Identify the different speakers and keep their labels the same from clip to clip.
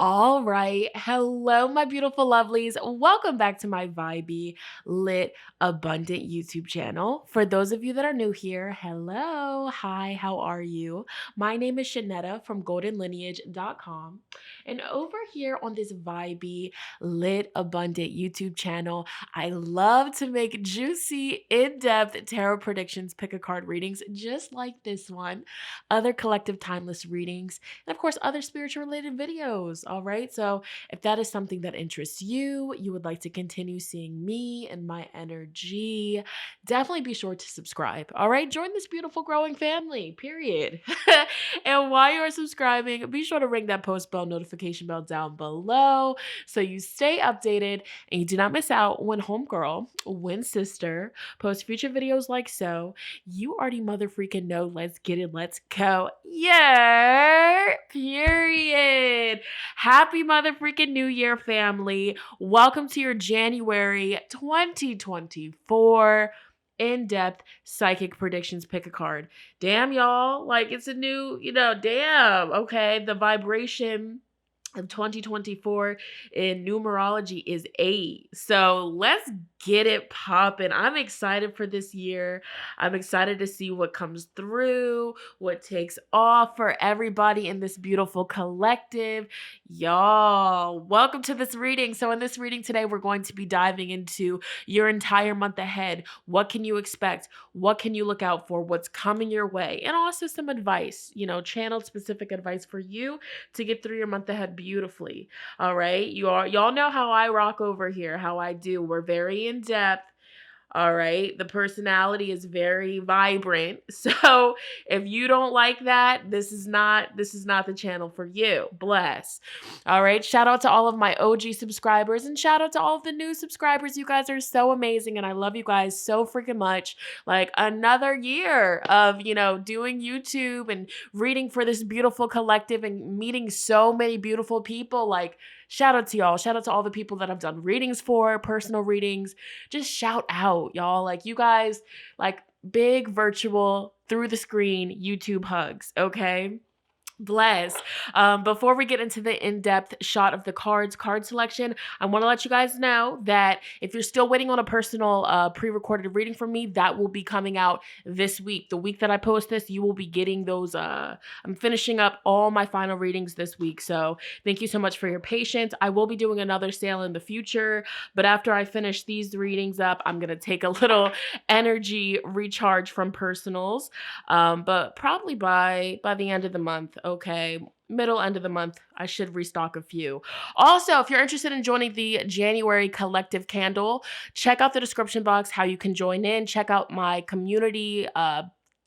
Speaker 1: All right. Hello, my beautiful lovelies. Welcome back to my vibey, lit, abundant YouTube channel. For those of you that are new here, hello. Hi, how are you? My name is Shonnetta from goldenlineage.com. And over here on this vibey, lit, abundant YouTube channel, I love to make juicy, in-depth tarot predictions, pick a card readings, just like this one, other collective timeless readings, and of course, other spiritual related videos. All right. So if that is something that interests you, you would like to continue seeing me and my energy, definitely be sure to subscribe. All right. Join this beautiful growing family, period. And while you are subscribing, be sure to ring that post bell notification bell down below so you stay updated and you do not miss out when homegirl, when sister, post future videos like so. You already mother freaking know. Let's get it. Let's go. Yeah. Period. Happy mother freaking New Year, family. Welcome to your January 2024 in-depth psychic predictions pick a card. Damn, y'all. Like, it's a new, damn. Okay. The vibration of 2024 in numerology is 8. So let's get it popping. I'm excited for this year. I'm excited to see what comes through, what takes off for everybody in this beautiful collective. Y'all, welcome to this reading. So in this reading today, we're going to be diving into your entire month ahead. What can you expect? What can you look out for? What's coming your way? And also some advice, channeled specific advice for you to get through your month ahead beautifully. All right. Y'all know how I rock over here, how I do. We're very in depth. All right. The personality is very vibrant. So if you don't like that, this is not the channel for you. Bless. All right. Shout out to all of my OG subscribers and shout out to all of the new subscribers. You guys are so amazing and I love you guys so freaking much. Like another year of, doing YouTube and reading for this beautiful collective and meeting so many beautiful people. Like, shout out to y'all. Shout out to all the people that I've done readings for, personal readings. Just shout out, y'all. Like, you guys, like, big virtual through the screen YouTube hugs, okay? Bless. Before we get into the in-depth shot of the card selection, I want to let you guys know that if you're still waiting on a personal pre-recorded reading from me, that will be coming out this week. The week that I post this, you will be getting those. I'm finishing up all my final readings this week. So thank you so much for your patience. I will be doing another sale in the future, but after I finish these readings up, I'm going to take a little energy recharge from personals. But probably by the end of the month, okay, middle end of the month, I should restock a few. Also, if you're interested in joining the January collective candle, check out the description box how you can join in. Check out my community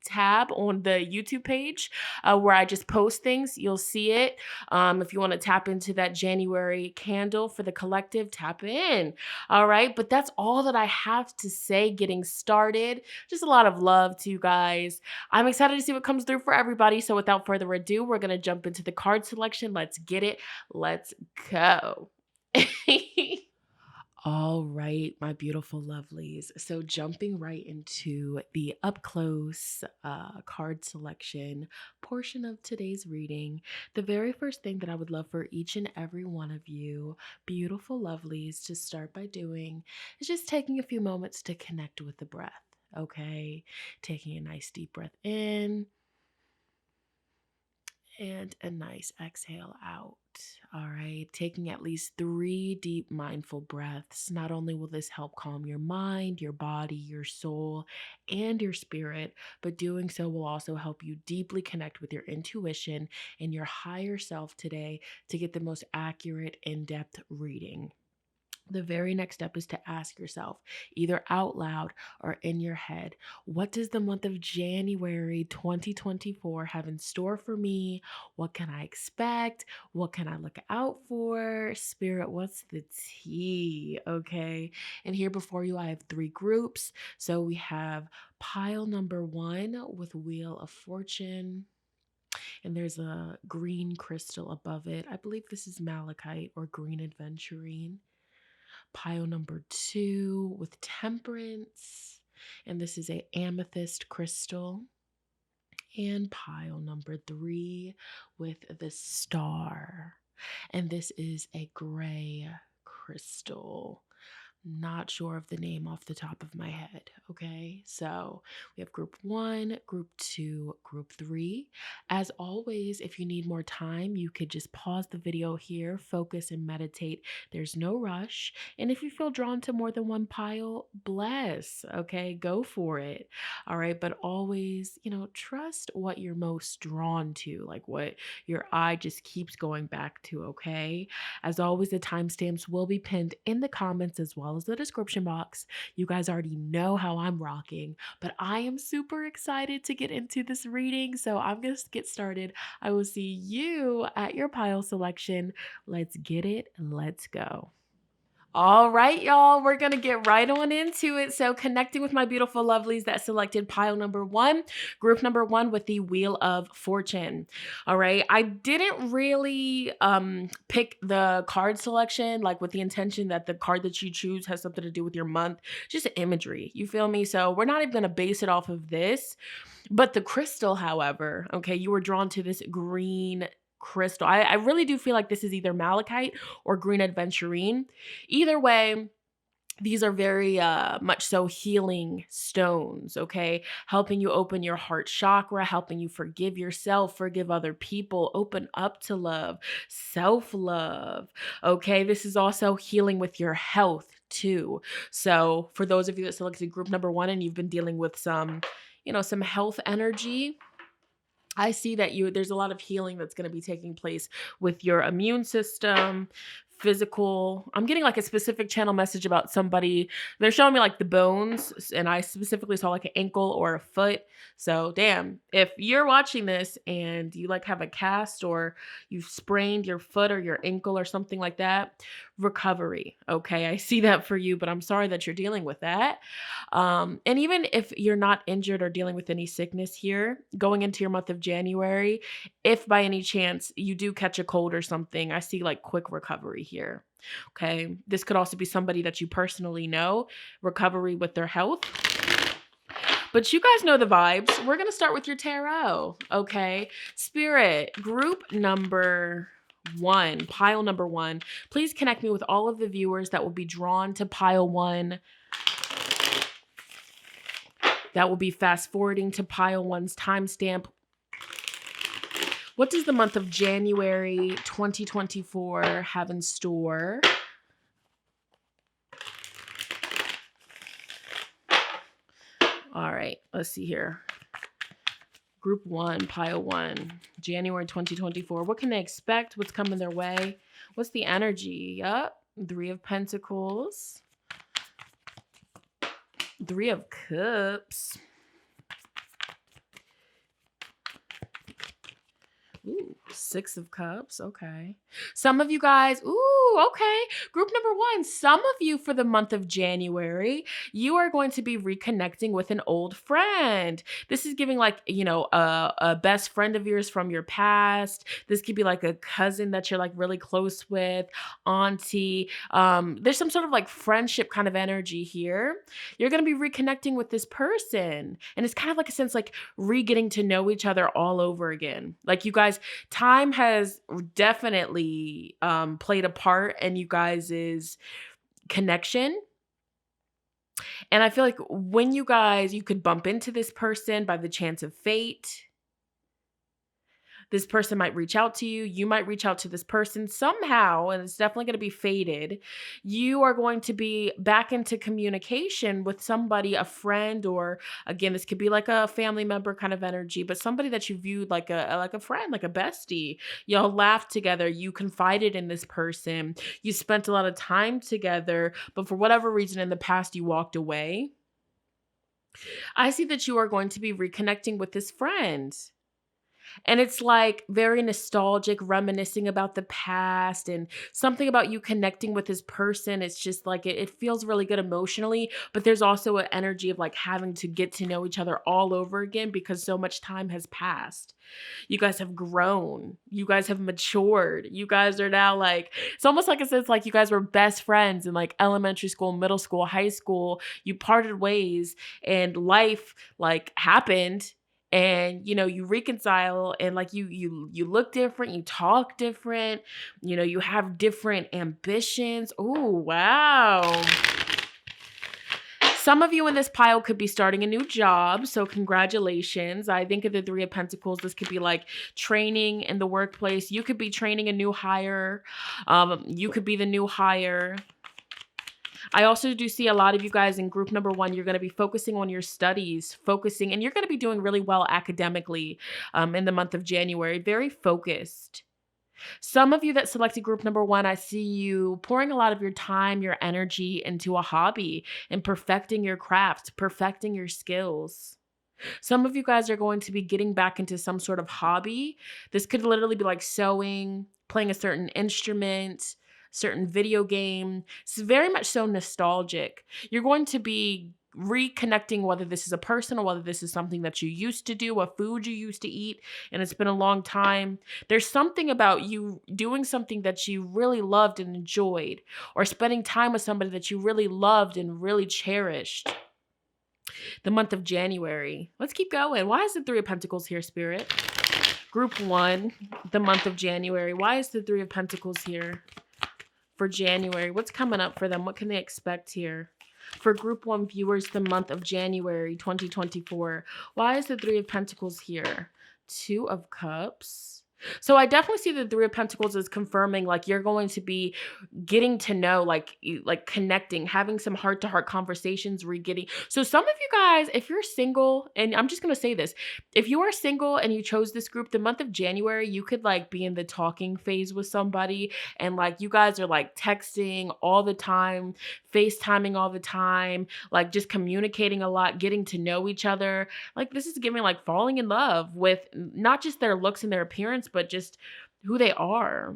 Speaker 1: tab on the YouTube page where I just post things. You'll see it. If you want to tap into that January candle for the collective, tap in. All right. But that's all that I have to say getting started. Just a lot of love to you guys. I'm excited to see what comes through for everybody. So without further ado, we're going to jump into the card selection. Let's get it. Let's go. All right, my beautiful lovelies. So jumping right into the up close card selection portion of today's reading, the very first thing that I would love for each and every one of you beautiful lovelies to start by doing is just taking a few moments to connect with the breath, okay? Taking a nice deep breath in and a nice exhale out. All right, taking at least 3 deep mindful breaths. Not only will this help calm your mind, your body, your soul, and your spirit, but doing so will also help you deeply connect with your intuition and your higher self today to get the most accurate, in-depth reading. The very next step is to ask yourself, either out loud or in your head, what does the month of January 2024 have in store for me? What can I expect? What can I look out for? Spirit, what's the tea? Okay. And here before you, I have 3 groups. So we have pile number 1 with Wheel of Fortune. And there's a green crystal above it. I believe this is malachite or green aventurine. Pile number 2 with Temperance, and this is a amethyst crystal. And pile number 3 with the Star. And this is a gray crystal. Not sure of the name off the top of my head. Okay, so we have group 1, group 2, group 3. As always, if you need more time, you could just pause the video here, focus and meditate. There's no rush. And if you feel drawn to more than one pile, bless. Okay, go for it. All right, but always, trust what you're most drawn to, like what your eye just keeps going back to. Okay, as always, the timestamps will be pinned in the comments as well as the description box. You guys already know how I'm rocking, but I am super excited to get into this reading, so I'm going to get started. I will see you at your pile selection. Let's get it. Let's go. All right, y'all, we're going to get right on into it. So connecting with my beautiful lovelies that selected pile number 1, group number 1 with the Wheel of Fortune. All right, I didn't really pick the card selection like with the intention that the card that you choose has something to do with your month, just imagery. You feel me? So we're not even going to base it off of this. But the crystal, however, okay, you were drawn to this green crystal. I really do feel like this is either malachite or green aventurine. Either way, these are very much so healing stones, okay? Helping you open your heart chakra, helping you forgive yourself, forgive other people, open up to love, self-love, okay? This is also healing with your health too. So for those of you that selected group number 1 and you've been dealing with some health energy, I see that there's a lot of healing that's going to be taking place with your immune system, physical. I'm getting like a specific channel message about somebody. They're showing me like the bones, and I specifically saw like an ankle or a foot. So damn, if you're watching this and you like have a cast or you've sprained your foot or your ankle or something like that, recovery. Okay, I see that for you, but I'm sorry that you're dealing with that. And even if you're not injured or dealing with any sickness here, going into your month of January, if by any chance you do catch a cold or something, I see like quick recovery here. Okay, this could also be somebody that you personally know, recovery with their health. But you guys know the vibes. We're going to start with your tarot. Okay, Spirit, group number 1, pile number 1. Please connect me with all of the viewers that will be drawn to pile 1. That will be fast forwarding to pile 1's timestamp. What does the month of January 2024 have in store? All right, let's see here. Group 1, pile 1, January 2024. What can they expect? What's coming their way? What's the energy? Yup, 3 of Pentacles. 3 of Cups. Ooh, 6 of Cups. Okay. Some of you guys, okay. Group number 1, some of you for the month of January, you are going to be reconnecting with an old friend. This is giving like, a best friend of yours from your past. This could be like a cousin that you're like really close with, auntie. There's some sort of like friendship kind of energy here. You're going to be reconnecting with this person. And it's kind of like a sense like re-getting to know each other all over again. Like you guys, time has definitely played a part in you guys' connection. And I feel like when you could bump into this person by the chance of fate. This person might reach out to you. You might reach out to this person somehow, and it's definitely going to be fated. You are going to be back into communication with somebody, a friend, or again, this could be like a family member kind of energy, but somebody that you viewed like a friend, like a bestie. Y'all laughed together. You confided in this person. You spent a lot of time together, but for whatever reason in the past, you walked away. I see that you are going to be reconnecting with this friend. And it's like very nostalgic, reminiscing about the past and something about you connecting with this person. It's just like it feels really good emotionally, but there's also an energy of like having to get to know each other all over again because so much time has passed. You guys have grown. You guys have matured. You guys are now like, it's almost like it's like you guys were best friends in like elementary school, middle school, high school. You parted ways and life like happened. and you reconcile, and like you look different, you talk different, you have different ambitions. Oh, wow. Some of you in this pile could be starting a new job, so congratulations. I think of the Three of Pentacles, this could be like training in the workplace. You could be training a new hire. You could be the new hire. I also do see a lot of you guys in group number 1, you're going to be focusing on your studies, and you're going to be doing really well academically in the month of January. Very focused. Some of you that selected group number 1, I see you pouring a lot of your time, your energy into a hobby and perfecting your craft, perfecting your skills. Some of you guys are going to be getting back into some sort of hobby. This could literally be like sewing, playing a certain instrument, certain video game. It's very much so nostalgic. You're going to be reconnecting, whether this is a person or whether this is something that you used to do, a food you used to eat, and it's been a long time. There's something about you doing something that you really loved and enjoyed, or spending time with somebody that you really loved and really cherished. The month of January. Let's keep going. Why is the Three of Pentacles here, Spirit? Group 1, the month of January. Why is the Three of Pentacles here for January? What's coming up for them? What can they expect here? For group 1 viewers, the month of January 2024. Why is the Three of Pentacles here? Two of Cups. So I definitely see the Three of Pentacles as confirming, like, you're going to be getting to know, like connecting, having some heart-to-heart conversations, So some of you guys, if you're single, and I'm just going to say this, if you are single and you chose this group, the month of January, you could like be in the talking phase with somebody, and like you guys are like texting all the time, FaceTiming all the time, like just communicating a lot, getting to know each other. Like this is giving like falling in love with not just their looks and their appearance, but just who they are.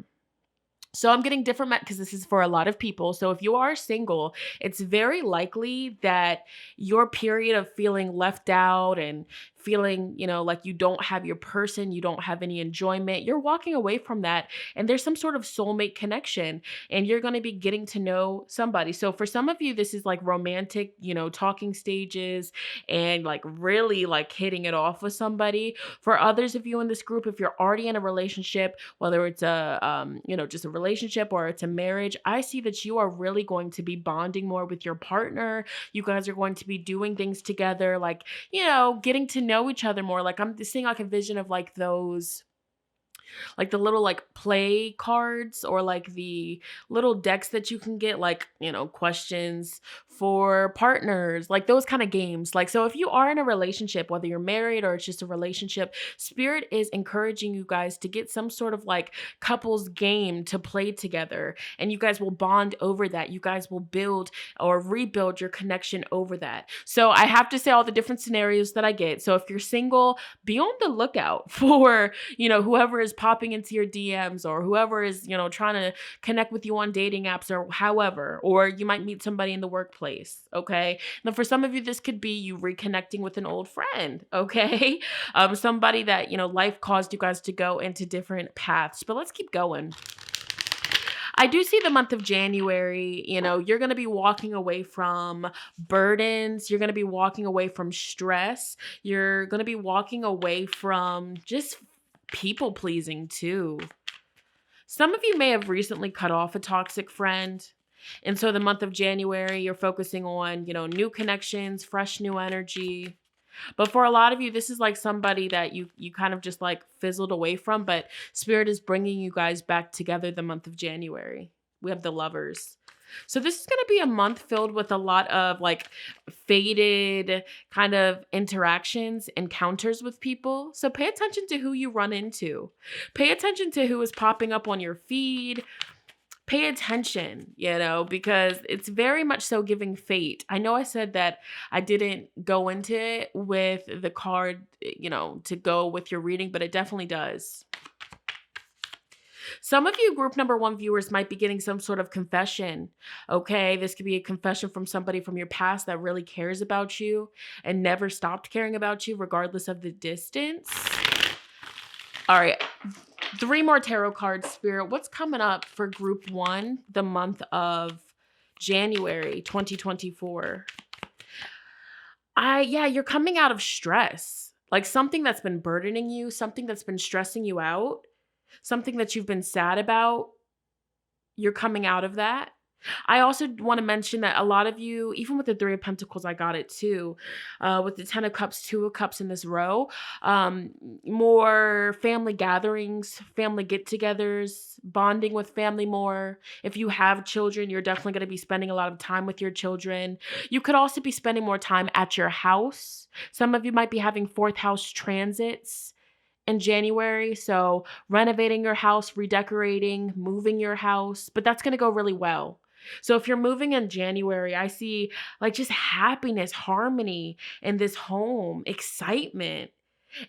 Speaker 1: So I'm getting different because this is for a lot of people. So if you are single, it's very likely that your period of feeling left out and feeling, like you don't have your person, you don't have any enjoyment, you're walking away from that. And there's some sort of soulmate connection, and you're going to be getting to know somebody. So for some of you, this is like romantic, talking stages and like really like hitting it off with somebody. For others of you in this group, if you're already in a relationship, whether it's a, just a relationship or it's a marriage, I see that you are really going to be bonding more with your partner. You guys are going to be doing things together, like, getting to know each other more. Like I'm seeing like a vision of like those, like the little like play cards, or like the little decks that you can get, like, questions for partners, like those kind of games. Like, so if you are in a relationship, whether you're married or it's just a relationship, Spirit is encouraging you guys to get some sort of like couples game to play together, and you guys will bond over that. You guys will build or rebuild your connection over that. So I have to say all the different scenarios that I get. So if you're single, be on the lookout for, whoever is popping into your DMs, or whoever is, trying to connect with you on dating apps, or however, or you might meet somebody in the workplace. Okay. Now for some of you, this could be you reconnecting with an old friend. Okay. Somebody that, life caused you guys to go into different paths, but let's keep going. I do see the month of January, you're going to be walking away from burdens. You're going to be walking away from stress. You're going to be walking away from just people pleasing too. Some of you may have recently cut off a toxic friend. And so the month of January, you're focusing on, new connections, fresh new energy. But for a lot of you, this is like somebody that you kind of just like fizzled away from, but Spirit is bringing you guys back together the month of January. We have the Lovers. So this is going to be a month filled with a lot of like faded kind of interactions, encounters with people. So pay attention to who you run into. Pay attention to who is popping up on your feed. Pay attention, because it's very much so giving fate. I know I said that I didn't go into it with the card, to go with your reading, but it definitely does. Some of you group number 1 viewers might be getting some sort of confession. Okay, this could be a confession from somebody from your past that really cares about you and never stopped caring about you regardless of the distance. All right. 3 more tarot cards, Spirit. What's coming up for group 1, the month of January 2024? You're coming out of stress. Like something that's been burdening you, something that's been stressing you out, something that you've been sad about, you're coming out of that. I also want to mention that a lot of you, even with the Three of Pentacles, I got it too, with the Ten of Cups, Two of Cups in this row, more family gatherings, family get-togethers, bonding with family more. If you have children, you're definitely going to be spending a lot of time with your children. You could also be spending more time at your house. Some of you might be having fourth house transits in January. So renovating your house, redecorating, moving your house, but that's going to go really well. So if you're moving in January, I see like just happiness, harmony in this home, excitement.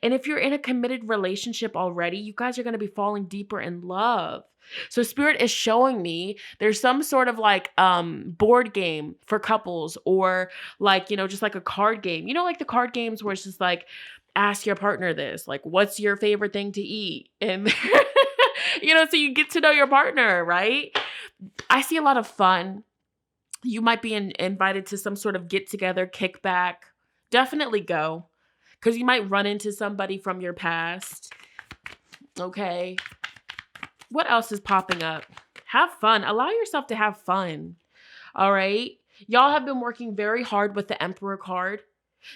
Speaker 1: And if you're in a committed relationship already, you guys are going to be falling deeper in love. So Spirit is showing me there's some sort of like board game for couples, or like, just like a card game. Like the card games where it's just like, ask your partner this, like, what's your favorite thing to eat? And, so you get to know your partner, right? I see a lot of fun. You might be invited to some sort of get together, kickback. Definitely go, because you might run into somebody from your past. Okay. What else is popping up? Have fun. Allow yourself to have fun. All right. Y'all have been working very hard with the Emperor card.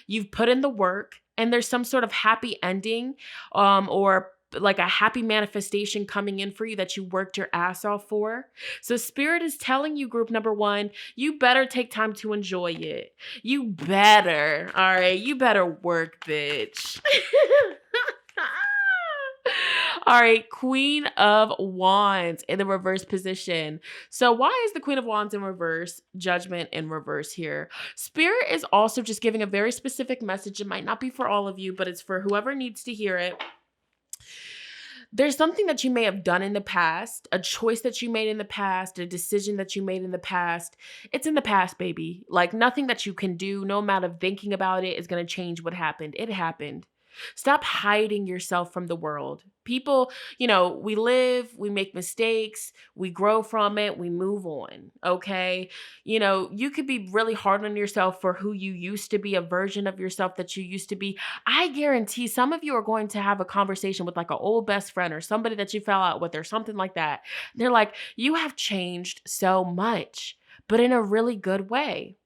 Speaker 1: You've put in the work, and there's some sort of happy ending, or like a happy manifestation coming in for you that you worked your ass off for. So Spirit is telling you, group number one, you better take time to enjoy it. You better, all right? You better work, bitch. All right, Queen of Wands in the reverse position. So why is the Queen of Wands in reverse, Judgment in reverse here? Spirit is also just giving a very specific message. It might not be for all of you, but it's for whoever needs to hear it. There's something that you may have done in the past, a choice that you made in the past, a decision that you made in the past. It's in the past, baby. Like nothing that you can do, no amount of thinking about it is going to change what happened. It happened. Stop hiding yourself from the world. People, we live, we make mistakes, we grow from it, we move on, okay? You could be really hard on yourself for who you used to be, a version of yourself that you used to be. I guarantee some of you are going to have a conversation with like an old best friend or somebody that you fell out with or something like that. They're like, you have changed so much, but in a really good way.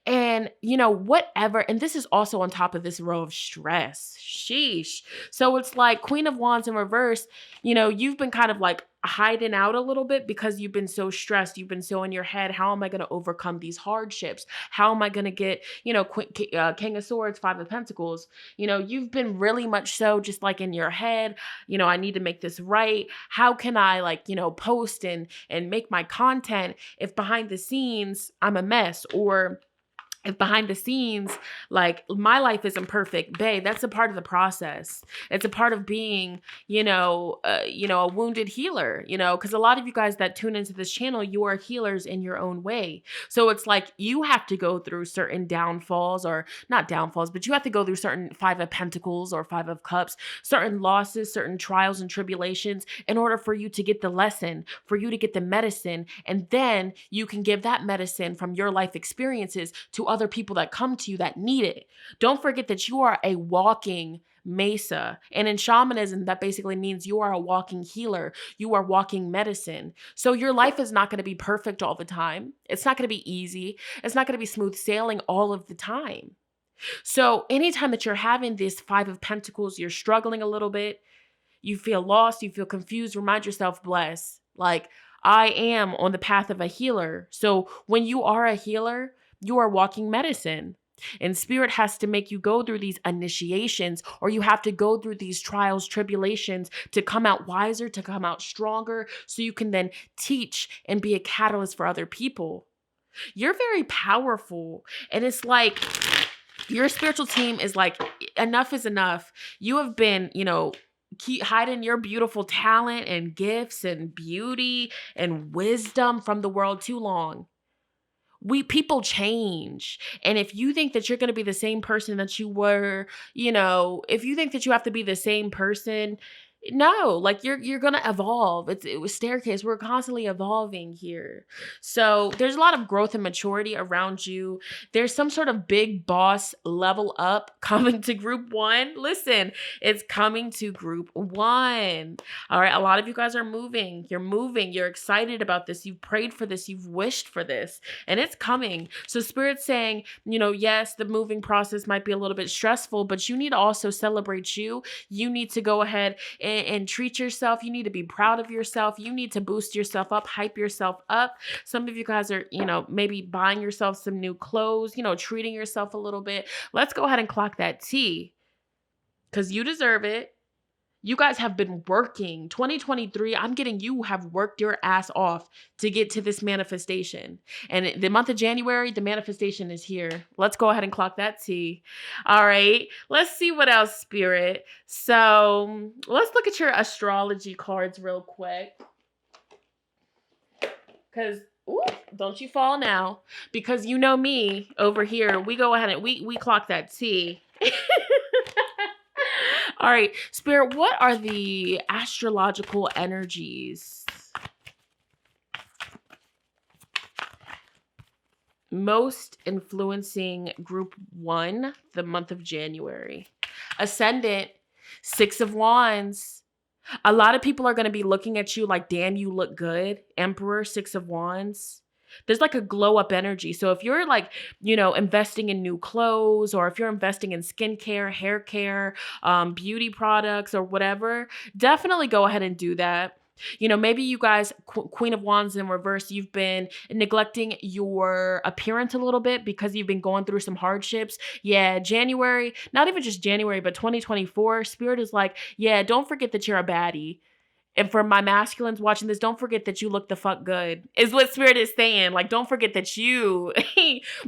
Speaker 1: And, whatever. And this is also on top of this row of stress. Sheesh. So it's like Queen of Wands in reverse, you've been kind of like hiding out a little bit because you've been so stressed. You've been so in your head. How am I going to overcome these hardships? How am I going to get, King of Swords, Five of Pentacles? You've been really much so just like in your head, I need to make this right. How can I post and make my content if behind the scenes I'm a mess, or if behind the scenes, like my life isn't perfect, babe, that's a part of the process. It's a part of being, a wounded healer, because a lot of you guys that tune into this channel, you are healers in your own way. So it's like you have to go through certain downfalls, or not downfalls, but you have to go through certain Five of Pentacles or Five of Cups, certain losses, certain trials and tribulations in order for you to get the lesson, for you to get the medicine. And then you can give that medicine from your life experiences to other people that come to you that need it. Don't forget that you are a walking mesa. And in shamanism, that basically means you are a walking healer. You are walking medicine. So your life is not going to be perfect all the time. It's not going to be easy. It's not going to be smooth sailing all of the time. So anytime that you're having this Five of Pentacles, you're struggling a little bit, you feel lost, you feel confused, remind yourself, bless, like I am on the path of a healer. So when you are a healer, you are walking medicine. And Spirit has to make you go through these initiations, or you have to go through these trials, tribulations to come out wiser, to come out stronger, so you can then teach and be a catalyst for other people. You're very powerful. And it's like your spiritual team is like, enough is enough. You have been, keep hiding your beautiful talent and gifts and beauty and wisdom from the world too long. People change. And if you think that you're going to be the same person that you were, if you think that you have to be the same person, No, like you're gonna evolve. It was staircase. We're constantly evolving here. So there's a lot of growth and maturity around you. There's some sort of big boss level up coming to group one. Listen, it's coming to group one. All right. A lot of you guys are moving. You're moving. You're excited about this. You've prayed for this. You've wished for this. And it's coming. So Spirit's saying, yes, the moving process might be a little bit stressful, but you need to also celebrate you. You need to go ahead and treat yourself. You need to be proud of yourself. You need to boost yourself up, hype yourself up. Some of you guys are, maybe buying yourself some new clothes, treating yourself a little bit. Let's go ahead and clock that T because you deserve it. You guys have been working. 2023, I'm getting you have worked your ass off to get to this manifestation. And the month of January, the manifestation is here. Let's go ahead and clock that T. All right. Let's see what else, Spirit. So let's look at your astrology cards real quick. Because, don't you fall now. Because you know me over here. We go ahead and we clock that T. All right, Spirit, what are the astrological energies most influencing group one, the month of January? Ascendant, 6 of Wands. A lot of people are going to be looking at you like, damn, you look good. Emperor, 6 of Wands. There's like a glow up energy. So if you're like, investing in new clothes, or if you're investing in skincare, hair care, beauty products or whatever, definitely go ahead and do that. Maybe you guys, Queen of Wands in reverse, you've been neglecting your appearance a little bit because you've been going through some hardships. Yeah, January, not even just January, but 2024, Spirit is like, yeah, don't forget that you're a baddie. And for my masculines watching this, don't forget that you look the fuck good, is what Spirit is saying. Like, don't forget that you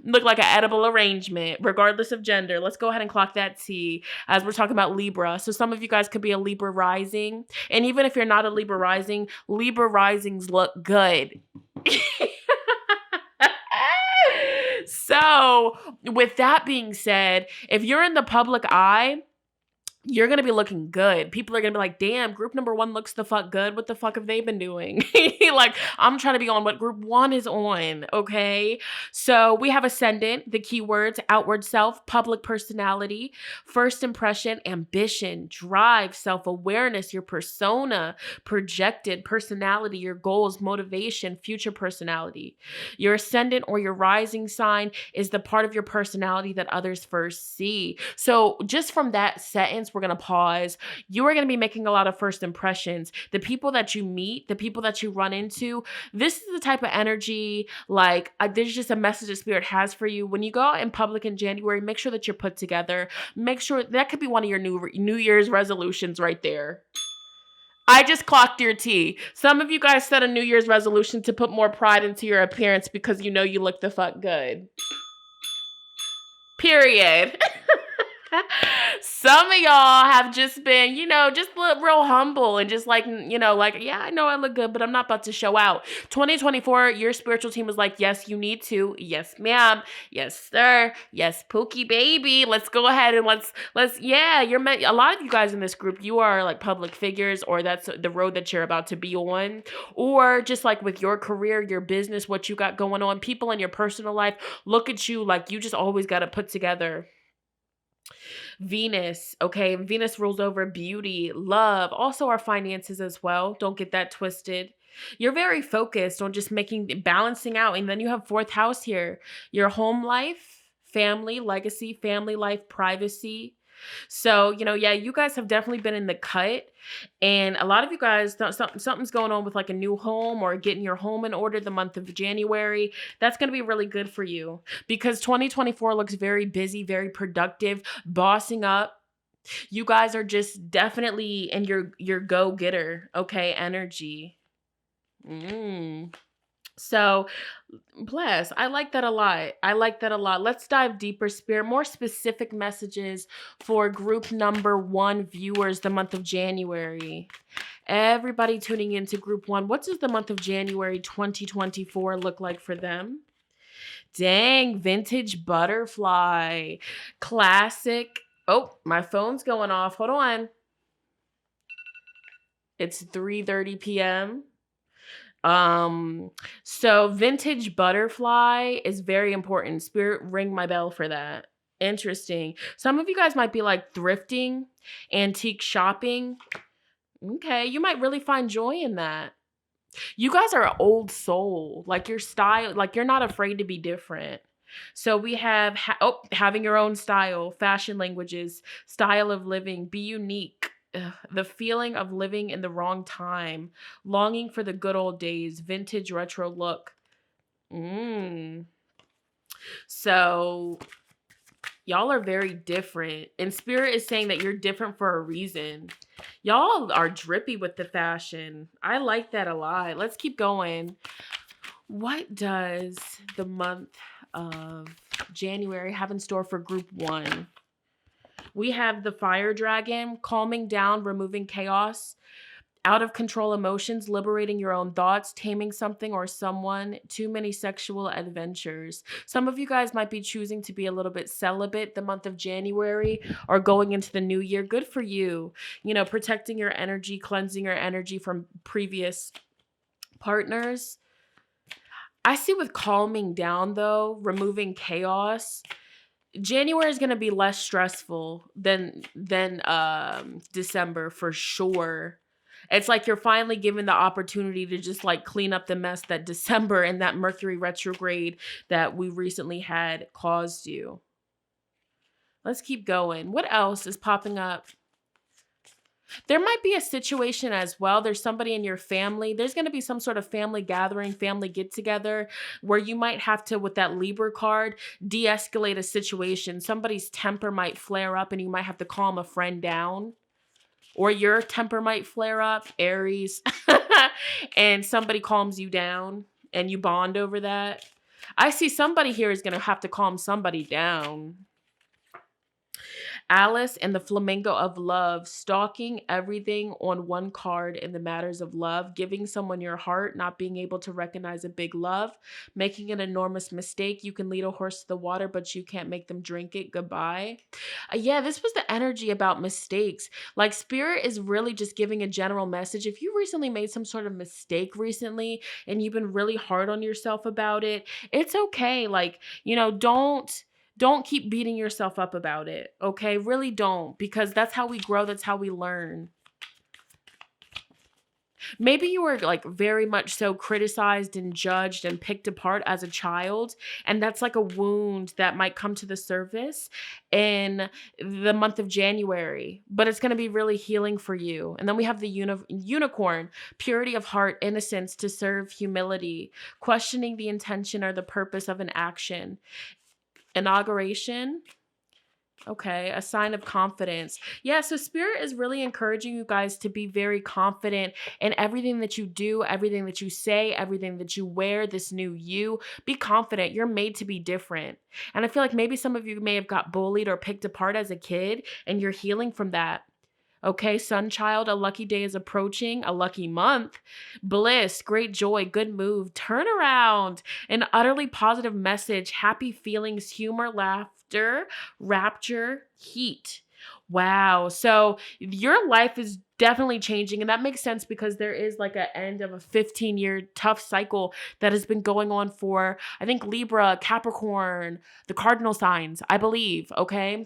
Speaker 1: look like an edible arrangement, regardless of gender. Let's go ahead and clock that T as we're talking about Libra. So some of you guys could be a Libra rising. And even if you're not a Libra risings look good. So with that being said, if you're in the public eye, you're going to be looking good. People are going to be like, damn, group number one looks the fuck good. What the fuck have they been doing? Like, I'm trying to be on what group one is on, okay? So we have ascendant, the keywords, outward self, public personality, first impression, ambition, drive, self-awareness, your persona, projected personality, your goals, motivation, future personality. Your ascendant or your rising sign is the part of your personality that others first see. So just from that sentence, we're going to pause. You are going to be making a lot of first impressions. The people that you meet, the people that you run into, this is the type of energy, like, there's just a message that Spirit has for you. When you go out in public in January, make sure that you're put together. Make sure that could be one of your New Year's resolutions right there. I just clocked your T. Some of you guys set a New Year's resolution to put more pride into your appearance because you look the fuck good. Period. Some of y'all have just been, just real humble and just like, yeah, I know I look good, but I'm not about to show out. 2024, your spiritual team was like, yes, you need to. Yes, ma'am. Yes, sir. Yes, Pookie baby. Let's go ahead and a lot of you guys in this group, you are like public figures, or that's the road that you're about to be on, or just like with your career, your business, what you got going on, people in your personal life, look at you like you just always got to put together. Venus, okay? Venus rules over beauty, love, also our finances as well. Don't get that twisted. You're very focused on just balancing out. And then you have 4th house here. Your home life, family, legacy, family life, privacy. So, you guys have definitely been in the cut. And a lot of you guys, something's going on with like a new home or getting your home in order the month of January. That's going to be really good for you because 2024 looks very busy, very productive, bossing up. You guys are just definitely in your go-getter, okay, energy. So, bless. I like that a lot. Let's dive deeper, Spirit. More specific messages for group number 1 viewers the month of January. Everybody tuning into group 1. What does the month of January 2024 look like for them? Dang, vintage butterfly. Classic. Oh, my phone's going off. Hold on. It's 3:30 p.m. So vintage butterfly is very important. Spirit, ring my bell for that. Interesting. Some of you guys might be like thrifting, antique shopping. Okay, you might really find joy in that. You guys are an old soul. Like your style, like you're not afraid to be different. So we have having your own style, fashion languages, style of living, be unique. Ugh, the feeling of living in the wrong time, longing for the good old days, vintage retro look. So y'all are very different. And Spirit is saying that you're different for a reason. Y'all are drippy with the fashion. I like that a lot. Let's keep going. What does the month of January have in store for group 1? We have the fire dragon, calming down, removing chaos, out of control emotions, liberating your own thoughts, taming something or someone, too many sexual adventures. Some of you guys might be choosing to be a little bit celibate the month of January or going into the new year. Good for you. You know, protecting your energy, cleansing your energy from previous partners. I see with calming down though, removing chaos, January is going to be less stressful than December for sure. It's like you're finally given the opportunity to just like clean up the mess that December and that Mercury retrograde that we recently had caused you. Let's keep going. What else is popping up? There might be a situation as well. There's somebody in your family. There's going to be some sort of family gathering, family get together where you might have to, with that Libra card, de-escalate a situation. Somebody's temper might flare up and you might have to calm a friend down. Or your temper might flare up, Aries, and somebody calms you down and you bond over that. I see somebody here is going to have to calm somebody down. Alice and the Flamingo of Love, stalking everything on one card in the matters of love, giving someone your heart, not being able to recognize a big love, making an enormous mistake. You can lead a horse to the water, but you can't make them drink it. Goodbye. Yeah, this was the energy about mistakes. Like Spirit is really just giving a general message. If you recently made some sort of mistake recently and you've been really hard on yourself about it, it's okay. Like, you know, don't keep beating yourself up about it, okay? Really don't, because that's how we grow. That's how we learn. Maybe you were like very much so criticized and judged and picked apart as a child. And that's like a wound that might come to the surface in the month of January, but it's going to be really healing for you. And then we have the unicorn, purity of heart, innocence to serve humility, questioning the intention or the purpose of an action. Inauguration. Okay, a sign of confidence. Yeah, so Spirit is really encouraging you guys to be very confident in everything that you do, everything that you say, everything that you wear, this new you. Be confident. You're made to be different. And I feel like maybe some of you may have got bullied or picked apart as a kid, and you're healing from that. Okay, sun child, a lucky day is approaching, a lucky month. Bliss, great joy, good move, turnaround, an utterly positive message, happy feelings, humor, laughter, rapture, heat. Wow. So your life is definitely changing. And that makes sense because there is like an end of a 15-year tough cycle that has been going on for, I think, Libra, Capricorn, the cardinal signs, I believe. Okay.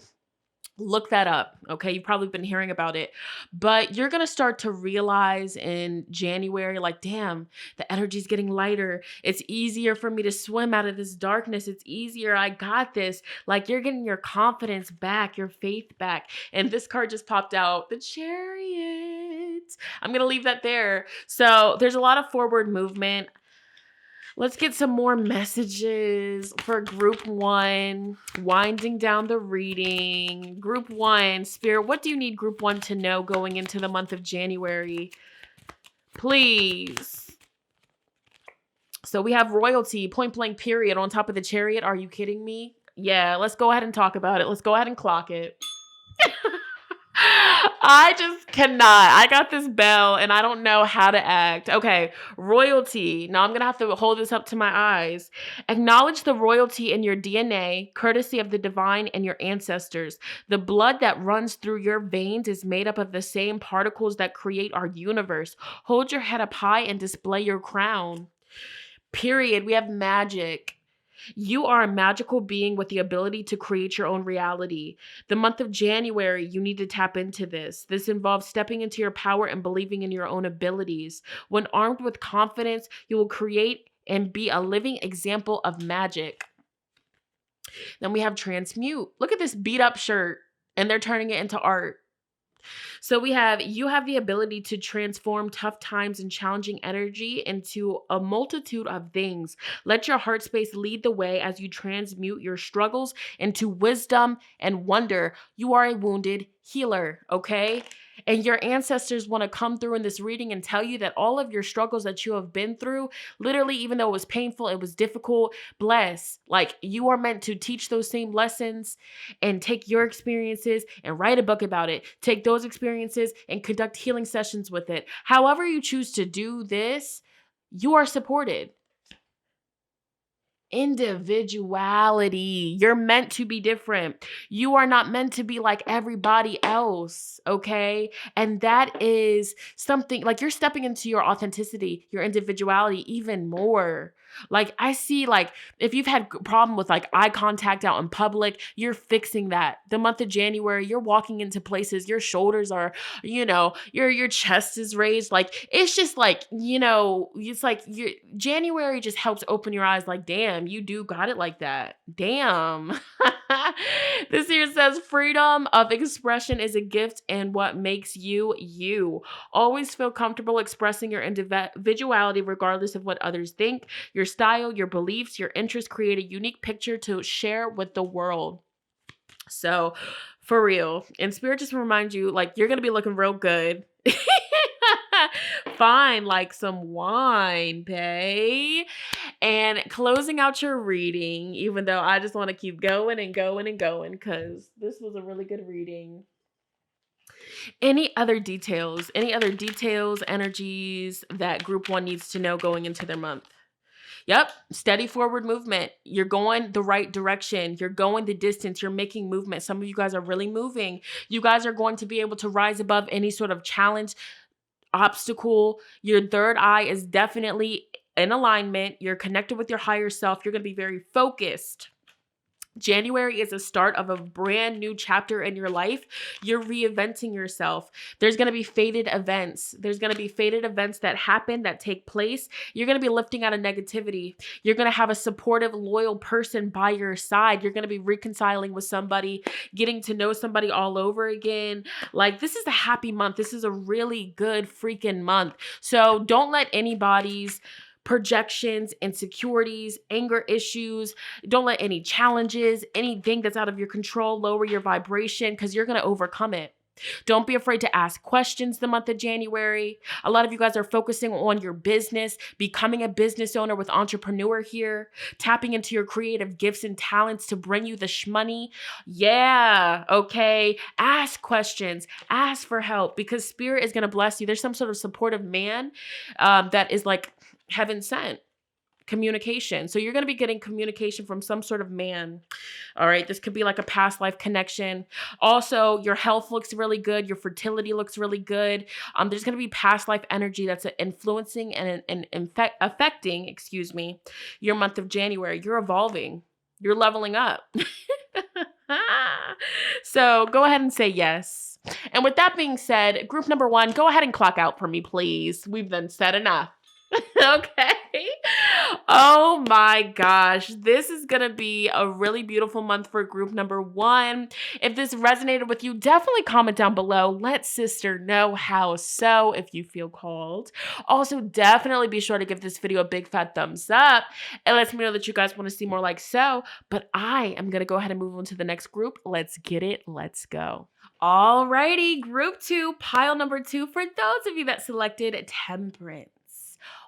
Speaker 1: Look that up, okay? You've probably been hearing about it. But you're going to start to realize in January, like, damn, the energy's getting lighter. It's easier for me to swim out of this darkness. It's easier. I got this. Like, you're getting your confidence back, your faith back. And this card just popped out, the Chariot. I'm going to leave that there. So there's a lot of forward movement. Let's get some more messages for group 1, winding down the reading. Group 1, Spirit, what do you need group 1 to know going into the month of January? Please. So we have royalty, point blank period, on top of the Chariot. Are you kidding me? Yeah, let's go ahead and talk about it. Let's go ahead and clock it. I just cannot. I got this bell and I don't know how to act. Okay, royalty. Now I'm going to have to hold this up to my eyes. Acknowledge the royalty in your DNA, courtesy of the divine and your ancestors. The blood that runs through your veins is made up of the same particles that create our universe. Hold your head up high and display your crown. Period. We have magic. You are a magical being with the ability to create your own reality. The month of January, you need to tap into this. This involves stepping into your power and believing in your own abilities. When armed with confidence, you will create and be a living example of magic. Then we have transmute. Look at this beat up shirt, and they're turning it into art. So you have the ability to transform tough times and challenging energy into a multitude of things. Let your heart space lead the way as you transmute your struggles into wisdom and wonder. You are a wounded healer, okay? And your ancestors want to come through in this reading and tell you that all of your struggles that you have been through, literally, even though it was painful, it was difficult, bless. Like, you are meant to teach those same lessons and take your experiences and write a book about it. Take those experiences and conduct healing sessions with it. However you choose to do this, you are supported. Individuality. You're meant to be different. You are not meant to be like everybody else, okay? And that is something, like, you're stepping into your authenticity, your individuality even more. Like, I see, like, if you've had problem with like eye contact out in public, you're fixing that. The month of January, you're walking into places, your shoulders are, your chest is raised. Like, it's just like, it's like January just helps open your eyes. Like, damn, you do got it like that. Damn. This here says freedom of expression is a gift and what makes you you. Always feel comfortable expressing your individuality regardless of what others think. Your style, your beliefs, your interests create a unique picture to share with the world. So, for real, and Spirit just reminds you, like, you're going to be looking real good. Fine, like some wine, bae. And closing out your reading, even though I just want to keep going and going and going, because this was a really good reading. Any other details, energies that group one needs to know going into their month? Yep. Steady forward movement. You're going the right direction. You're going the distance. You're making movement. Some of you guys are really moving. You guys are going to be able to rise above any sort of challenge, obstacle. Your third eye is definitely in alignment. You're connected with your higher self. You're going to be very focused. January is a start of a brand new chapter in your life. You're reinventing yourself. There's going to be fated events. There's going to be fated events that happen, that take place. You're going to be lifting out of negativity. You're going to have a supportive, loyal person by your side. You're going to be reconciling with somebody, getting to know somebody all over again. Like, this is a happy month. This is a really good freaking month. So don't let anybody's projections, insecurities, anger issues, don't let any challenges, anything that's out of your control lower your vibration, because you're going to overcome it. Don't be afraid to ask questions the month of January. A lot of you guys are focusing on your business, becoming a business owner with entrepreneur here, tapping into your creative gifts and talents to bring you the shmoney. Yeah, okay. Ask questions, ask for help, because Spirit is going to bless you. There's some sort of supportive man that is like heaven sent. Communication. So you're going to be getting communication from some sort of man. All right. This could be like a past life connection. Also, your health looks really good. Your fertility looks really good. There's going to be past life energy that's influencing and affecting, your month of January. You're evolving. You're leveling up. So go ahead and say yes. And with that being said, group number 1, go ahead and clock out for me, please. We've then said enough. Okay. Oh my gosh. This is going to be a really beautiful month for group number 1. If this resonated with you, definitely comment down below. Let sister know how so if you feel called. Also, definitely be sure to give this video a big fat thumbs up. It lets me know that you guys want to see more like so. But I am going to go ahead and move on to the next group. Let's get it. Let's go. Alrighty. Group 2, pile number 2 for those of you that selected Temperance.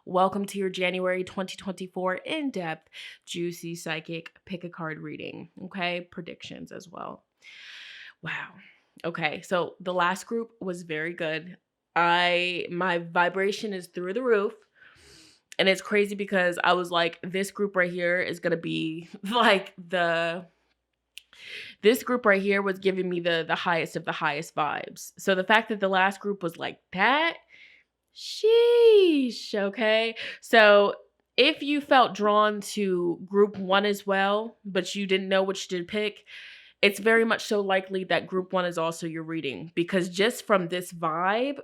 Speaker 1: Welcome to your January 2024 in-depth, juicy psychic pick a card reading. Okay, predictions as well. Wow. Okay, so the last group was very good. My vibration is through the roof. And it's crazy because I was like, this group right here is gonna be like this group right here was giving me the highest of the highest vibes. So the fact that the last group was like that, sheesh, okay? So if you felt drawn to group 1 as well, but you didn't know which to pick, it's very much so likely that group 1 is also your reading, because just from this vibe,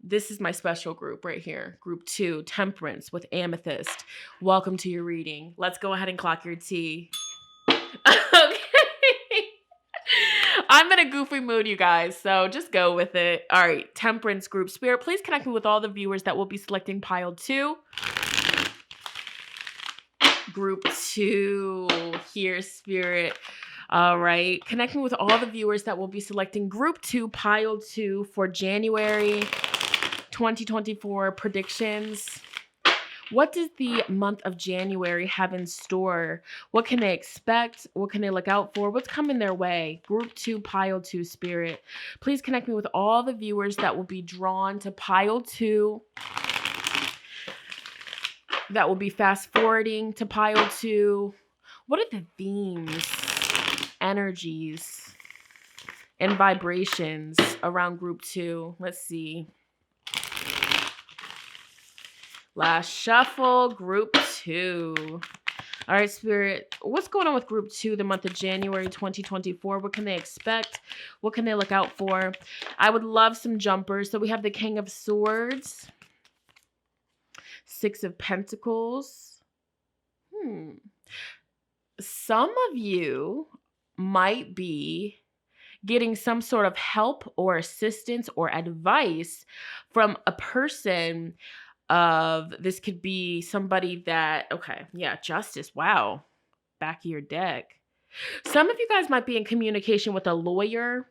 Speaker 1: this is my special group right here. Group 2, Temperance with Amethyst. Welcome to your reading. Let's go ahead and clock your tea. Okay. I'm in a goofy mood, you guys, so just go with it. All right, Temperance group. Spirit, please connect me with all the viewers that will be selecting pile 2. Group 2. Here, Spirit. All right. Connect me with all the viewers that will be selecting group 2, pile 2 for January 2024 predictions. What does the month of January have in store? What can they expect? What can they look out for? What's coming their way? Group 2, pile 2, Spirit. Please connect me with all the viewers that will be drawn to pile 2. That will be fast forwarding to pile 2. What are the themes, energies, and vibrations around group 2? Let's see. Last shuffle, group 2. All right, Spirit, what's going on with group 2 the month of January 2024? What can they expect? What can they look out for? I would love some jumpers. So we have the King of Swords, 6 of Pentacles. Some of you might be getting some sort of help or assistance or advice from a person of, this could be somebody that, okay, yeah, Justice, wow, back of your deck. Some of you guys might be in communication with a lawyer,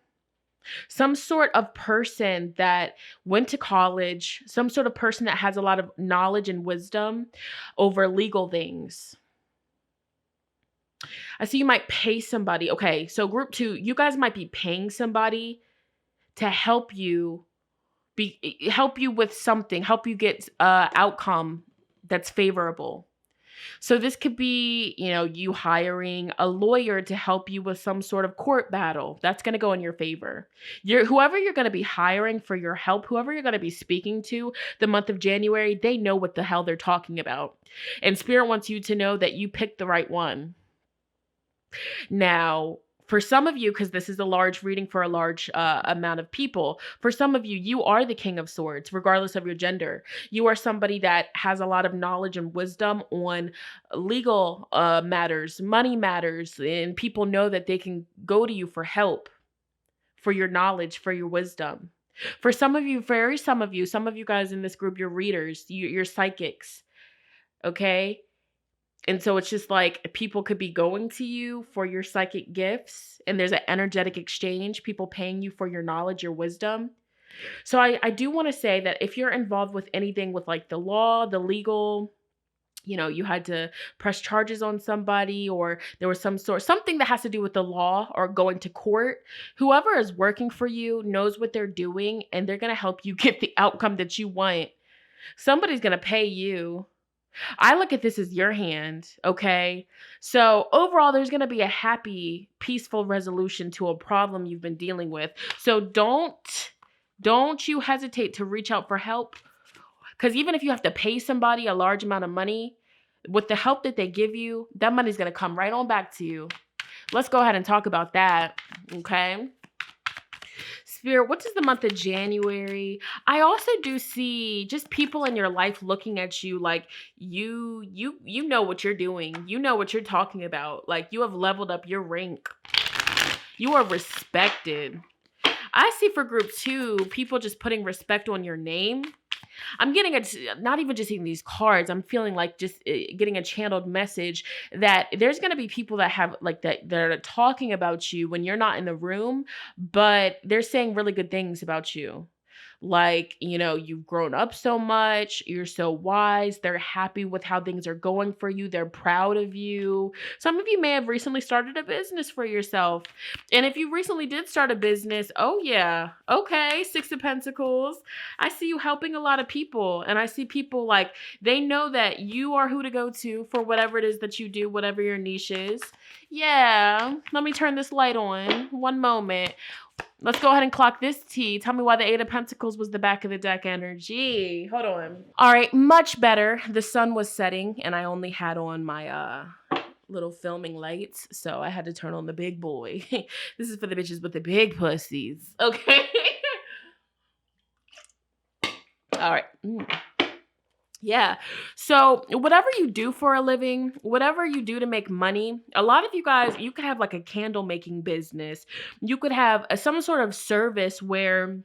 Speaker 1: some sort of person that went to college, some sort of person that has a lot of knowledge and wisdom over legal things. I see you might pay somebody. Okay, so group 2, you guys might be paying somebody to help you with something, help you get outcome that's favorable. So this could be, you hiring a lawyer to help you with some sort of court battle. That's going to go in your favor. Whoever you're going to be hiring for your help, whoever you're going to be speaking to the month of January, they know what the hell they're talking about. And Spirit wants you to know that you picked the right one. Now, for some of you, because this is a large reading for a large amount of people, for some of you, you are the King of Swords, regardless of your gender. You are somebody that has a lot of knowledge and wisdom on legal matters, money matters, and people know that they can go to you for help, for your knowledge, for your wisdom. For some of you guys in this group, you're readers, you're psychics, okay? And so it's just like people could be going to you for your psychic gifts, and there's an energetic exchange, people paying you for your knowledge, your wisdom. So I do want to say that if you're involved with anything with like the law, the legal, you had to press charges on somebody, or there was something that has to do with the law or going to court, whoever is working for you knows what they're doing, and they're going to help you get the outcome that you want. Somebody's going to pay you. I look at this as your hand, okay? So overall, there's going to be a happy, peaceful resolution to a problem you've been dealing with. So don't you hesitate to reach out for help, because even if you have to pay somebody a large amount of money, with the help that they give you, that money's going to come right on back to you. Let's go ahead and talk about that, okay? Spirit, what does the month of January? I also do see just people in your life looking at you like you know what you're doing. You know what you're talking about. Like you have leveled up your rank. You are respected. I see for group 2, people just putting respect on your name. I'm getting not even just seeing these cards. I'm feeling like just getting a channeled message that there's going to be people that have like that are talking about you when you're not in the room, but they're saying really good things about you. Like, you've grown up so much, you're so wise, they're happy with how things are going for you, they're proud of you. Some of you may have recently started a business for yourself. And if you recently did start a business, oh yeah, okay, Six of Pentacles. I see you helping a lot of people, and I see people like they know that you are who to go to for whatever it is that you do, whatever your niche is. Yeah, let me turn this light on. One moment. Let's go ahead and clock this T. Tell me why the Eight of Pentacles was the back of the deck energy. Hold on. All right, much better. The sun was setting, and I only had on my little filming lights, so I had to turn on the big boy. This is for the bitches with the big pussies. Okay. All right. Yeah. So whatever you do for a living, whatever you do to make money, a lot of you guys, you could have like a candle making business. You could have some sort of service where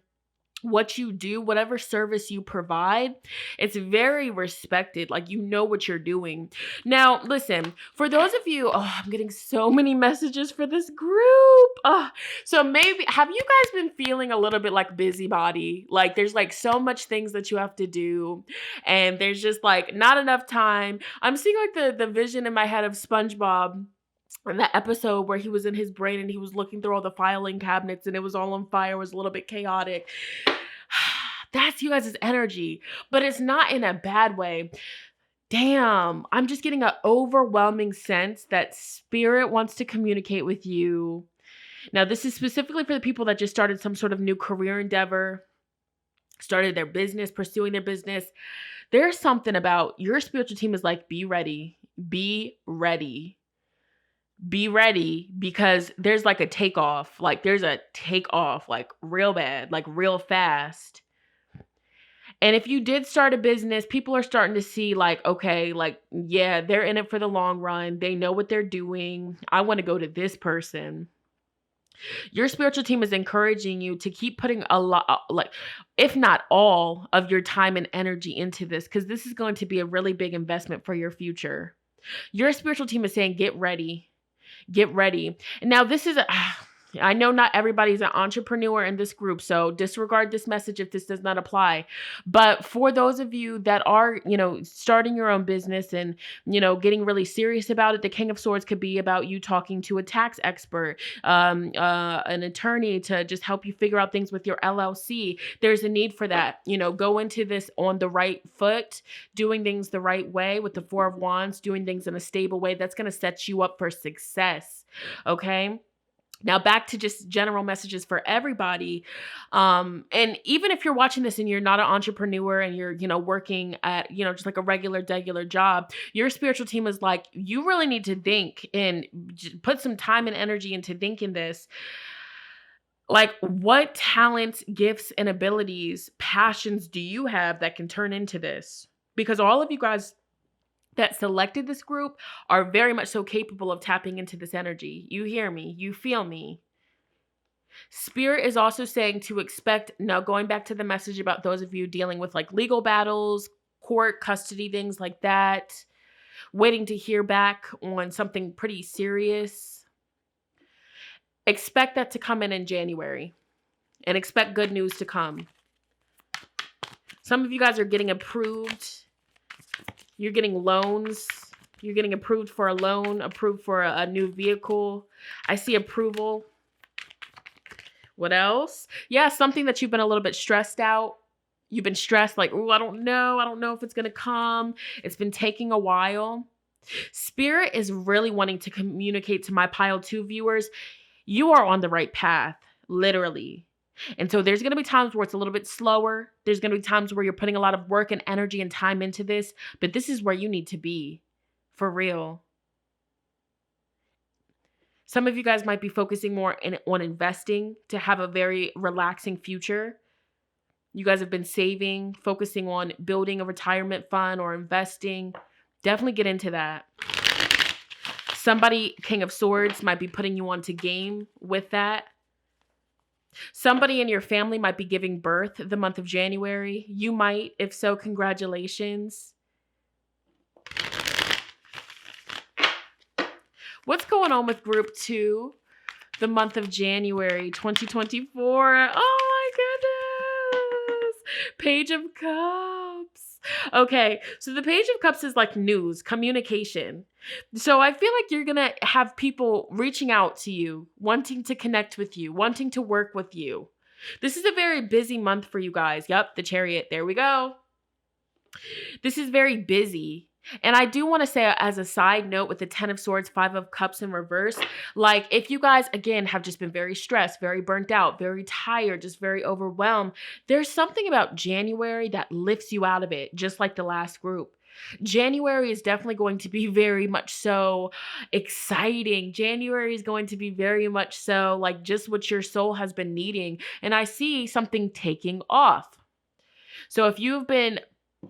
Speaker 1: what you do, whatever service you provide, it's very respected. Like, you know what you're doing. Now, listen, for those of you, I'm getting so many messages for this group. So maybe, have you guys been feeling a little bit like busybody? Like, there's like so much things that you have to do, and there's just like not enough time. I'm seeing like the vision in my head of SpongeBob in that episode where he was in his brain and he was looking through all the filing cabinets and it was all on fire. It was a little bit chaotic. That's you guys' energy, but it's not in a bad way. Damn, I'm just getting an overwhelming sense that spirit wants to communicate with you. Now, this is specifically for the people that just started some sort of new career endeavor, started their business, pursuing their business. There's something about your spiritual team is like, be ready, be ready. Be ready, because there's like a takeoff. Like, there's a takeoff, like real bad, like real fast. And if you did start a business, people are starting to see like, okay, like, yeah, they're in it for the long run. They know what they're doing. I want to go to this person. Your spiritual team is encouraging you to keep putting a lot, like, if not all of your time and energy into this, because this is going to be a really big investment for your future. Your spiritual team is saying, get ready. Get ready. And now this is I know not everybody's an entrepreneur in this group, so disregard this message if this does not apply. But for those of you that are, starting your own business and, getting really serious about it, the King of Swords could be about you talking to a tax expert, an attorney to just help you figure out things with your LLC. There's a need for that. Go into this on the right foot, doing things the right way with the Four of Wands, doing things in a stable way. That's going to set you up for success. Okay. Now back to just general messages for everybody. And even if you're watching this and you're not an entrepreneur and you're, working at, just like a regular job, your spiritual team is like, you really need to think and put some time and energy into thinking this. Like, what talents, gifts, and abilities, passions do you have that can turn into this? Because all of you guys that selected this group are very much so capable of tapping into this energy. You hear me. You feel me. Spirit is also saying to expect, now going back to the message about those of you dealing with like legal battles, court, custody, things like that, waiting to hear back on something pretty serious. Expect that to come in January, and expect good news to come. Some of you guys are getting approved. You're getting loans. You're getting approved for a loan, approved for a new vehicle. I see approval. What else? Yeah, something that you've been a little bit stressed out. You've been stressed like, oh, I don't know if it's going to come. It's been taking a while. Spirit is really wanting to communicate to my pile 2 viewers. You are on the right path, literally. And so there's going to be times where it's a little bit slower. There's going to be times where you're putting a lot of work and energy and time into this, but this is where you need to be, for real. Some of you guys might be focusing more on investing to have a very relaxing future. You guys have been saving, focusing on building a retirement fund or investing. Definitely get into that. Somebody, King of Swords, might be putting you onto game with that. Somebody in your family might be giving birth the month of January. You might. If so, congratulations. What's going on with group 2, the month of January 2024? Oh my Page of Cups. Okay, so the Page of Cups is like news, communication. So I feel like you're going to have people reaching out to you, wanting to connect with you, wanting to work with you. This is a very busy month for you guys. Yep, the Chariot. There we go. This is very busy. And I do want to say, as a side note, with the 10 of Swords, 5 of Cups in reverse, like if you guys, again, have just been very stressed, very burnt out, very tired, just very overwhelmed, there's something about January that lifts you out of it, just like the last group. January is definitely going to be very much so exciting. January is going to be very much so like just what your soul has been needing. And I see something taking off. So if you've been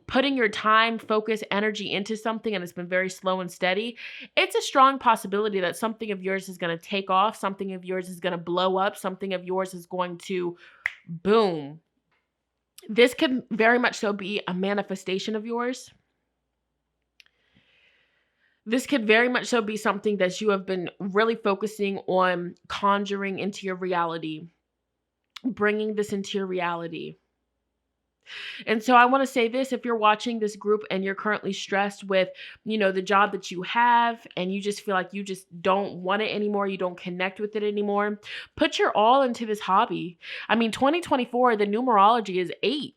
Speaker 1: putting your time, focus, energy into something and it's been very slow and steady, it's a strong possibility that something of yours is going to take off, something of yours is going to blow up, something of yours is going to boom. This could very much so be a manifestation of yours. This could very much so be something that you have been really focusing on conjuring into your reality, bringing this into your reality. And so I want to say this, if you're watching this group and you're currently stressed with, the job that you have and you just feel like you just don't want it anymore, you don't connect with it anymore, put your all into this hobby. I mean, 2024, the numerology is 8.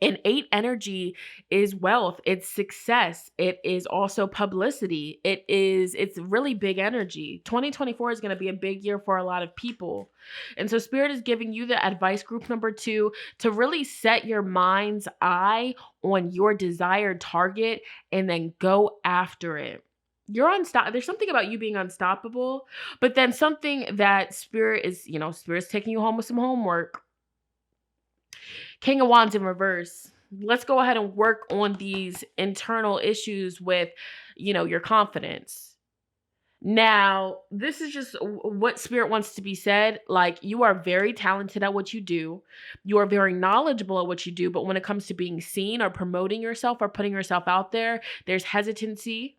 Speaker 1: And 8 energy is wealth. It's success. It is also publicity. It's really big energy. 2024 is going to be a big year for a lot of people. And so Spirit is giving you the advice group number 2 to really set your mind's eye on your desired target and then go after it. You're unstoppable. There's something about you being unstoppable, but then something that Spirit's taking you home with some homework. King of Wands in reverse. Let's go ahead and work on these internal issues with, your confidence. Now, this is just what Spirit wants to be said. Like, you are very talented at what you do. You are very knowledgeable at what you do. But when it comes to being seen or promoting yourself or putting yourself out there, there's hesitancy.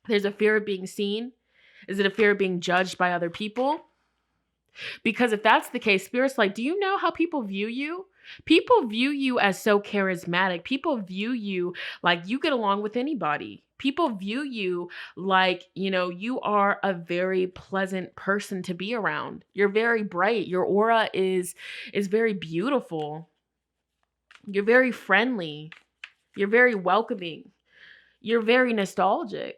Speaker 1: There's a fear of being seen. Is it a fear of being judged by other people? Because if that's the case, Spirit's like, do you know how people view you? People view you as so charismatic. People view you like you get along with anybody. People view you like, you are a very pleasant person to be around. You're very bright. Your aura is very beautiful. You're very friendly. You're very welcoming. You're very nostalgic.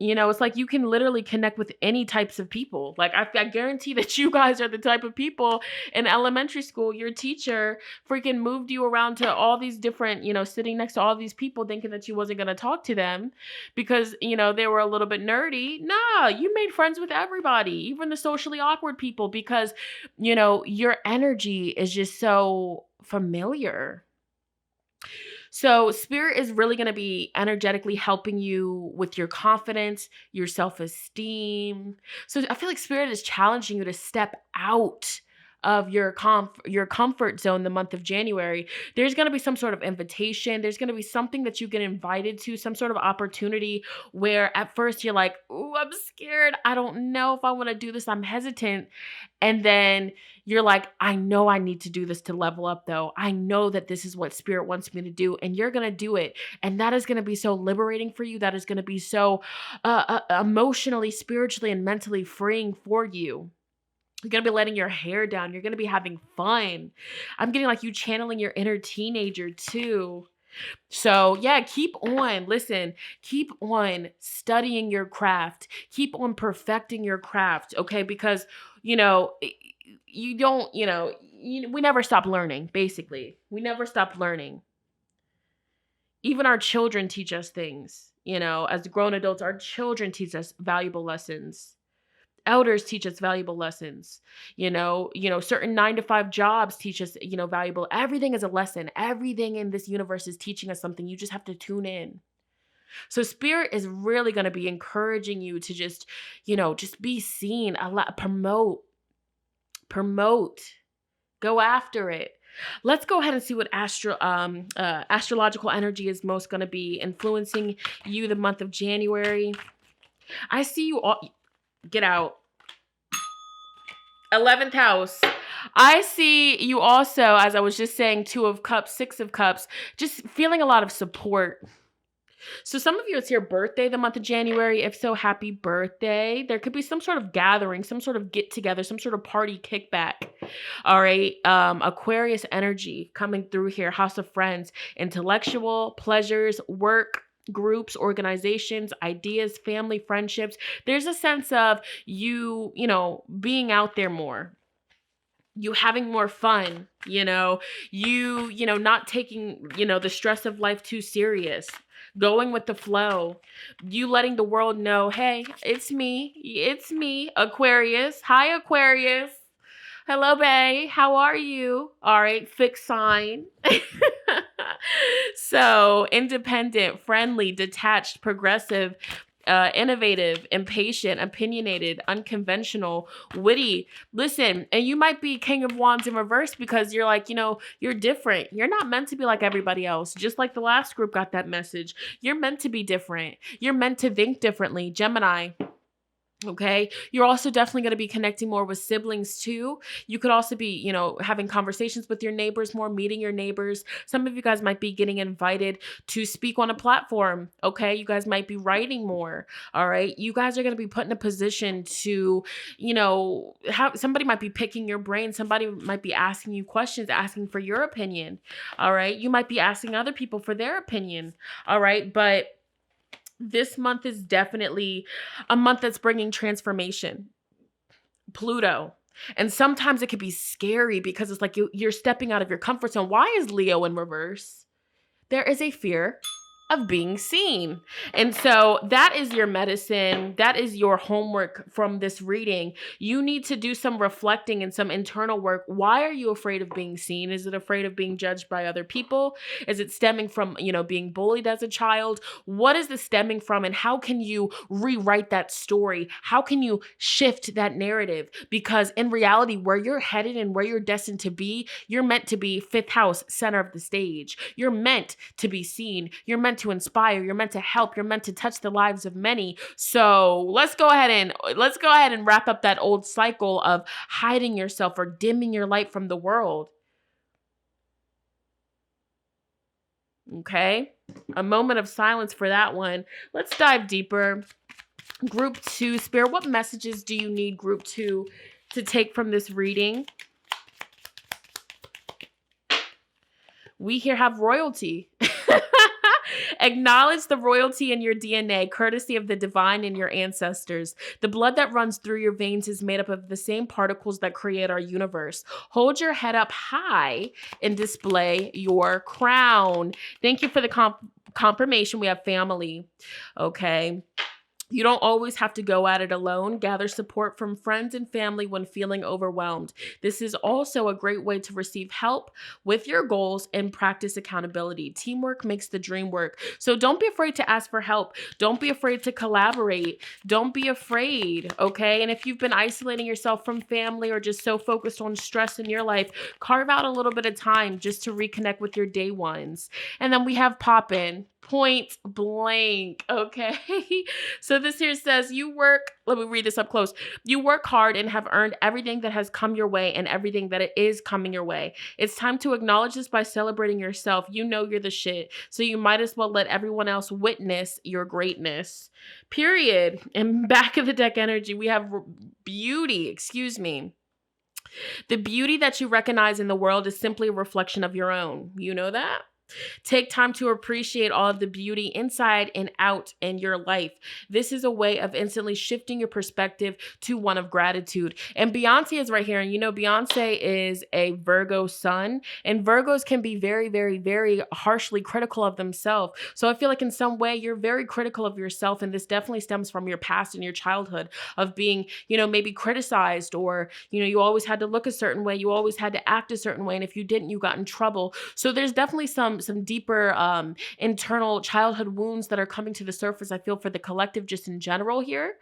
Speaker 1: It's like you can literally connect with any types of people. Like I guarantee that you guys are the type of people in elementary school, your teacher freaking moved you around to all these different, sitting next to all these people thinking that you wasn't going to talk to them because, they were a little bit nerdy. Nah, you made friends with everybody, even the socially awkward people because, your energy is just so familiar. So Spirit is really going to be energetically helping you with your confidence, your self-esteem. So I feel like Spirit is challenging you to step out of your comfort zone the month of January. There's going to be some sort of invitation. There's going to be something that you get invited to, some sort of opportunity where at first you're like, "Ooh, I'm scared. I don't know if I want to do this. I'm hesitant." And then you're like, "I know I need to do this to level up though. I know that this is what Spirit wants me to do." And you're going to do it. And that is going to be so liberating for you. That is going to be so emotionally, spiritually, and mentally freeing for you. You're going to be letting your hair down. You're going to be having fun. I'm getting like you channeling your inner teenager too. So yeah, keep on studying your craft. Keep on perfecting your craft. Okay. Because, we never stop learning, basically. We never stop learning. Even our children teach us things, as grown adults, our children teach us valuable lessons. Elders teach us valuable lessons. Certain 9-to-5 jobs teach us, valuable. Everything is a lesson. Everything in this universe is teaching us something. You just have to tune in. So Spirit is really going to be encouraging you to just be seen, promote, go after it. Let's go ahead and see what astrological energy is most going to be influencing you the month of January. I see you all. Get out. 11th house. I see you also, as I was just saying, 2 of Cups, 6 of Cups, just feeling a lot of support. So some of you, it's your birthday the month of January. If so, happy birthday. There could be some sort of gathering, some sort of get together, some sort of party kickback. All right. Aquarius energy coming through here. House of Friends, intellectual pleasures, work, groups, organizations, ideas, family, friendships. There's a sense of you being out there more. You having more fun, you not taking, the stress of life too serious, going with the flow, you letting the world know, hey, it's me, Aquarius. Hi, Aquarius. Hello, bae. How are you? All right, fixed sign. So independent, friendly, detached, progressive, innovative, impatient, opinionated, unconventional, witty. Listen, and you might be King of Wands in reverse because you're like, you're different. You're not meant to be like everybody else. Just like the last group got that message. You're meant to be different. You're meant to think differently. Gemini. Okay. You're also definitely going to be connecting more with siblings too. You could also be, having conversations with your neighbors more, meeting your neighbors. Some of you guys might be getting invited to speak on a platform. Okay. You guys might be writing more. All right. You guys are going to be put in a position to, somebody might be picking your brain. Somebody might be asking you questions, asking for your opinion. All right. You might be asking other people for their opinion. All right. But this month is definitely a month that's bringing transformation. Pluto. And sometimes it could be scary because it's like you're stepping out of your comfort zone. Why is Leo in reverse? There is a fear of being seen. And so that is your medicine. That is your homework from this reading. You need to do some reflecting and some internal work. Why are you afraid of being seen? Is it afraid of being judged by other people? Is it stemming from, being bullied as a child? What is this stemming from? And how can you rewrite that story? How can you shift that narrative? Because in reality, where you're headed and where you're destined to be, you're meant to be 5th house, center of the stage. You're meant to be seen. You're meant to inspire. You're meant to help. You're meant to touch the lives of many. So let's go ahead and wrap up that old cycle of hiding yourself or dimming your light from the world. Okay. A moment of silence for that one. Let's dive deeper. Group 2, Spirit, what messages do you need Group 2 to take from this reading? We here have royalty. Acknowledge the royalty in your DNA, courtesy of the divine and your ancestors. The blood that runs through your veins is made up of the same particles that create our universe. Hold your head up high and display your crown. Thank you for the confirmation. We have family. Okay. You don't always have to go at it alone. Gather support from friends and family when feeling overwhelmed. This is also a great way to receive help with your goals and practice accountability. Teamwork makes the dream work. So don't be afraid to ask for help. Don't be afraid to collaborate. Don't be afraid, okay? And if you've been isolating yourself from family or just so focused on stress in your life, carve out a little bit of time just to reconnect with your day ones. And then we have Poppin'. Point blank. Okay. So this here says let me read this up close. You work hard and have earned everything that has come your way and everything that it is coming your way. It's time to acknowledge this by celebrating yourself. You know you're the shit. So you might as well let everyone else witness your greatness. Period. And back of the deck energy, we have beauty. The beauty that you recognize in the world is simply a reflection of your own. You know that? Take time to appreciate all of the beauty inside and out in your life. This is a way of instantly shifting your perspective to one of gratitude. And Beyonce is right here. And Beyonce is a Virgo sun, and Virgos can be very, very, very harshly critical of themselves. So I feel like in some way you're very critical of yourself. And this definitely stems from your past and your childhood of being, maybe criticized, or, you always had to look a certain way. You always had to act a certain way. And if you didn't, you got in trouble. So there's definitely some some deeper internal childhood wounds that are coming to the surface, I feel, for the collective just in general here.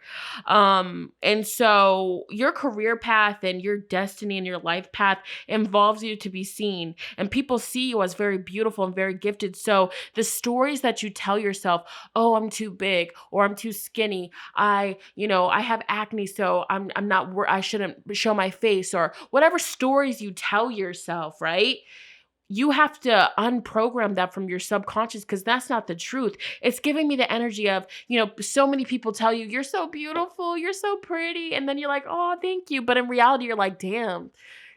Speaker 1: And so your career path and your destiny and your life path involves you to be seen, and people see you as very beautiful and very gifted. So the stories that you tell yourself, oh, I'm too big, or I'm too skinny, I have acne, so I shouldn't show my face, or whatever stories you tell yourself, right? You have to unprogram that from your subconscious, because that's not the truth. It's giving me the energy of, so many people tell you, you're so beautiful, you're so pretty. And then you're like, oh, thank you. But in reality, you're like, damn,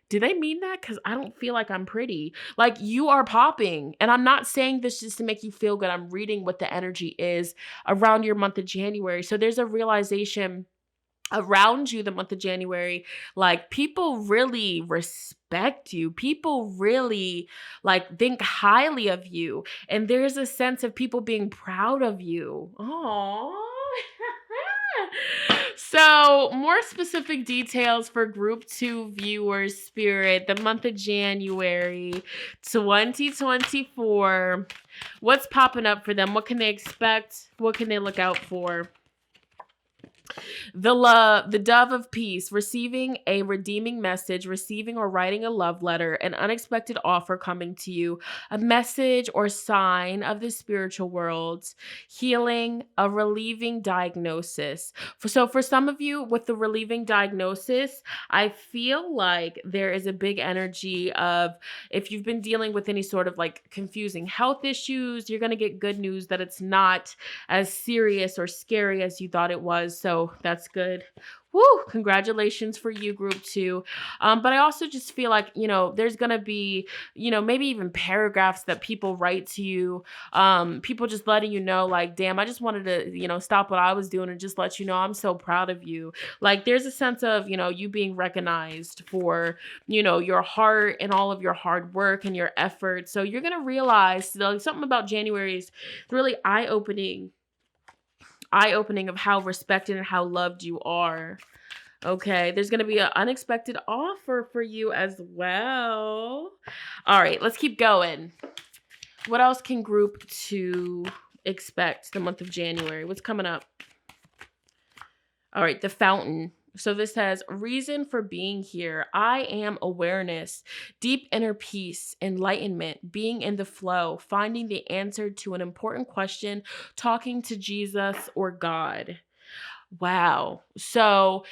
Speaker 1: do they mean that? Because I don't feel like I'm pretty. Like, you are popping. And I'm not saying this just to make you feel good. I'm reading what the energy is around your month of January. So there's a realization around you the month of January, like, people really respect you. People really like think highly of you. And there's a sense of people being proud of you. Aww. So more specific details for group 2 viewers, Spirit, the month of January 2024. What's popping up for them? What can they expect? What can they look out for? The dove of peace, receiving a redeeming message, receiving or writing a love letter, an unexpected offer coming to you, a message or sign of the spiritual world, healing, a relieving diagnosis. So for some of you with the relieving diagnosis, I feel like there is a big energy of, if you've been dealing with any sort of like confusing health issues, you're going to get good news that it's not as serious or scary as you thought it was. So that's good. Woo! Congratulations for you, group 2. But I also just feel like, there's going to be, maybe even paragraphs that people write to you. People just letting you know, like, damn, I just wanted to, stop what I was doing and just let you know I'm so proud of you. Like, there's a sense of, you being recognized for, your heart and all of your hard work and your effort. So you're going to realize, like, something about January is really eye-opening of how respected and how loved you are. Okay, there's going to be an unexpected offer for you as well. All right, let's keep going. What else can group 2 expect the month of January? What's coming up? All right, the fountain. So this says, reason for being here. I am awareness, deep inner peace, enlightenment, being in the flow, finding the answer to an important question, talking to Jesus or God. Wow. So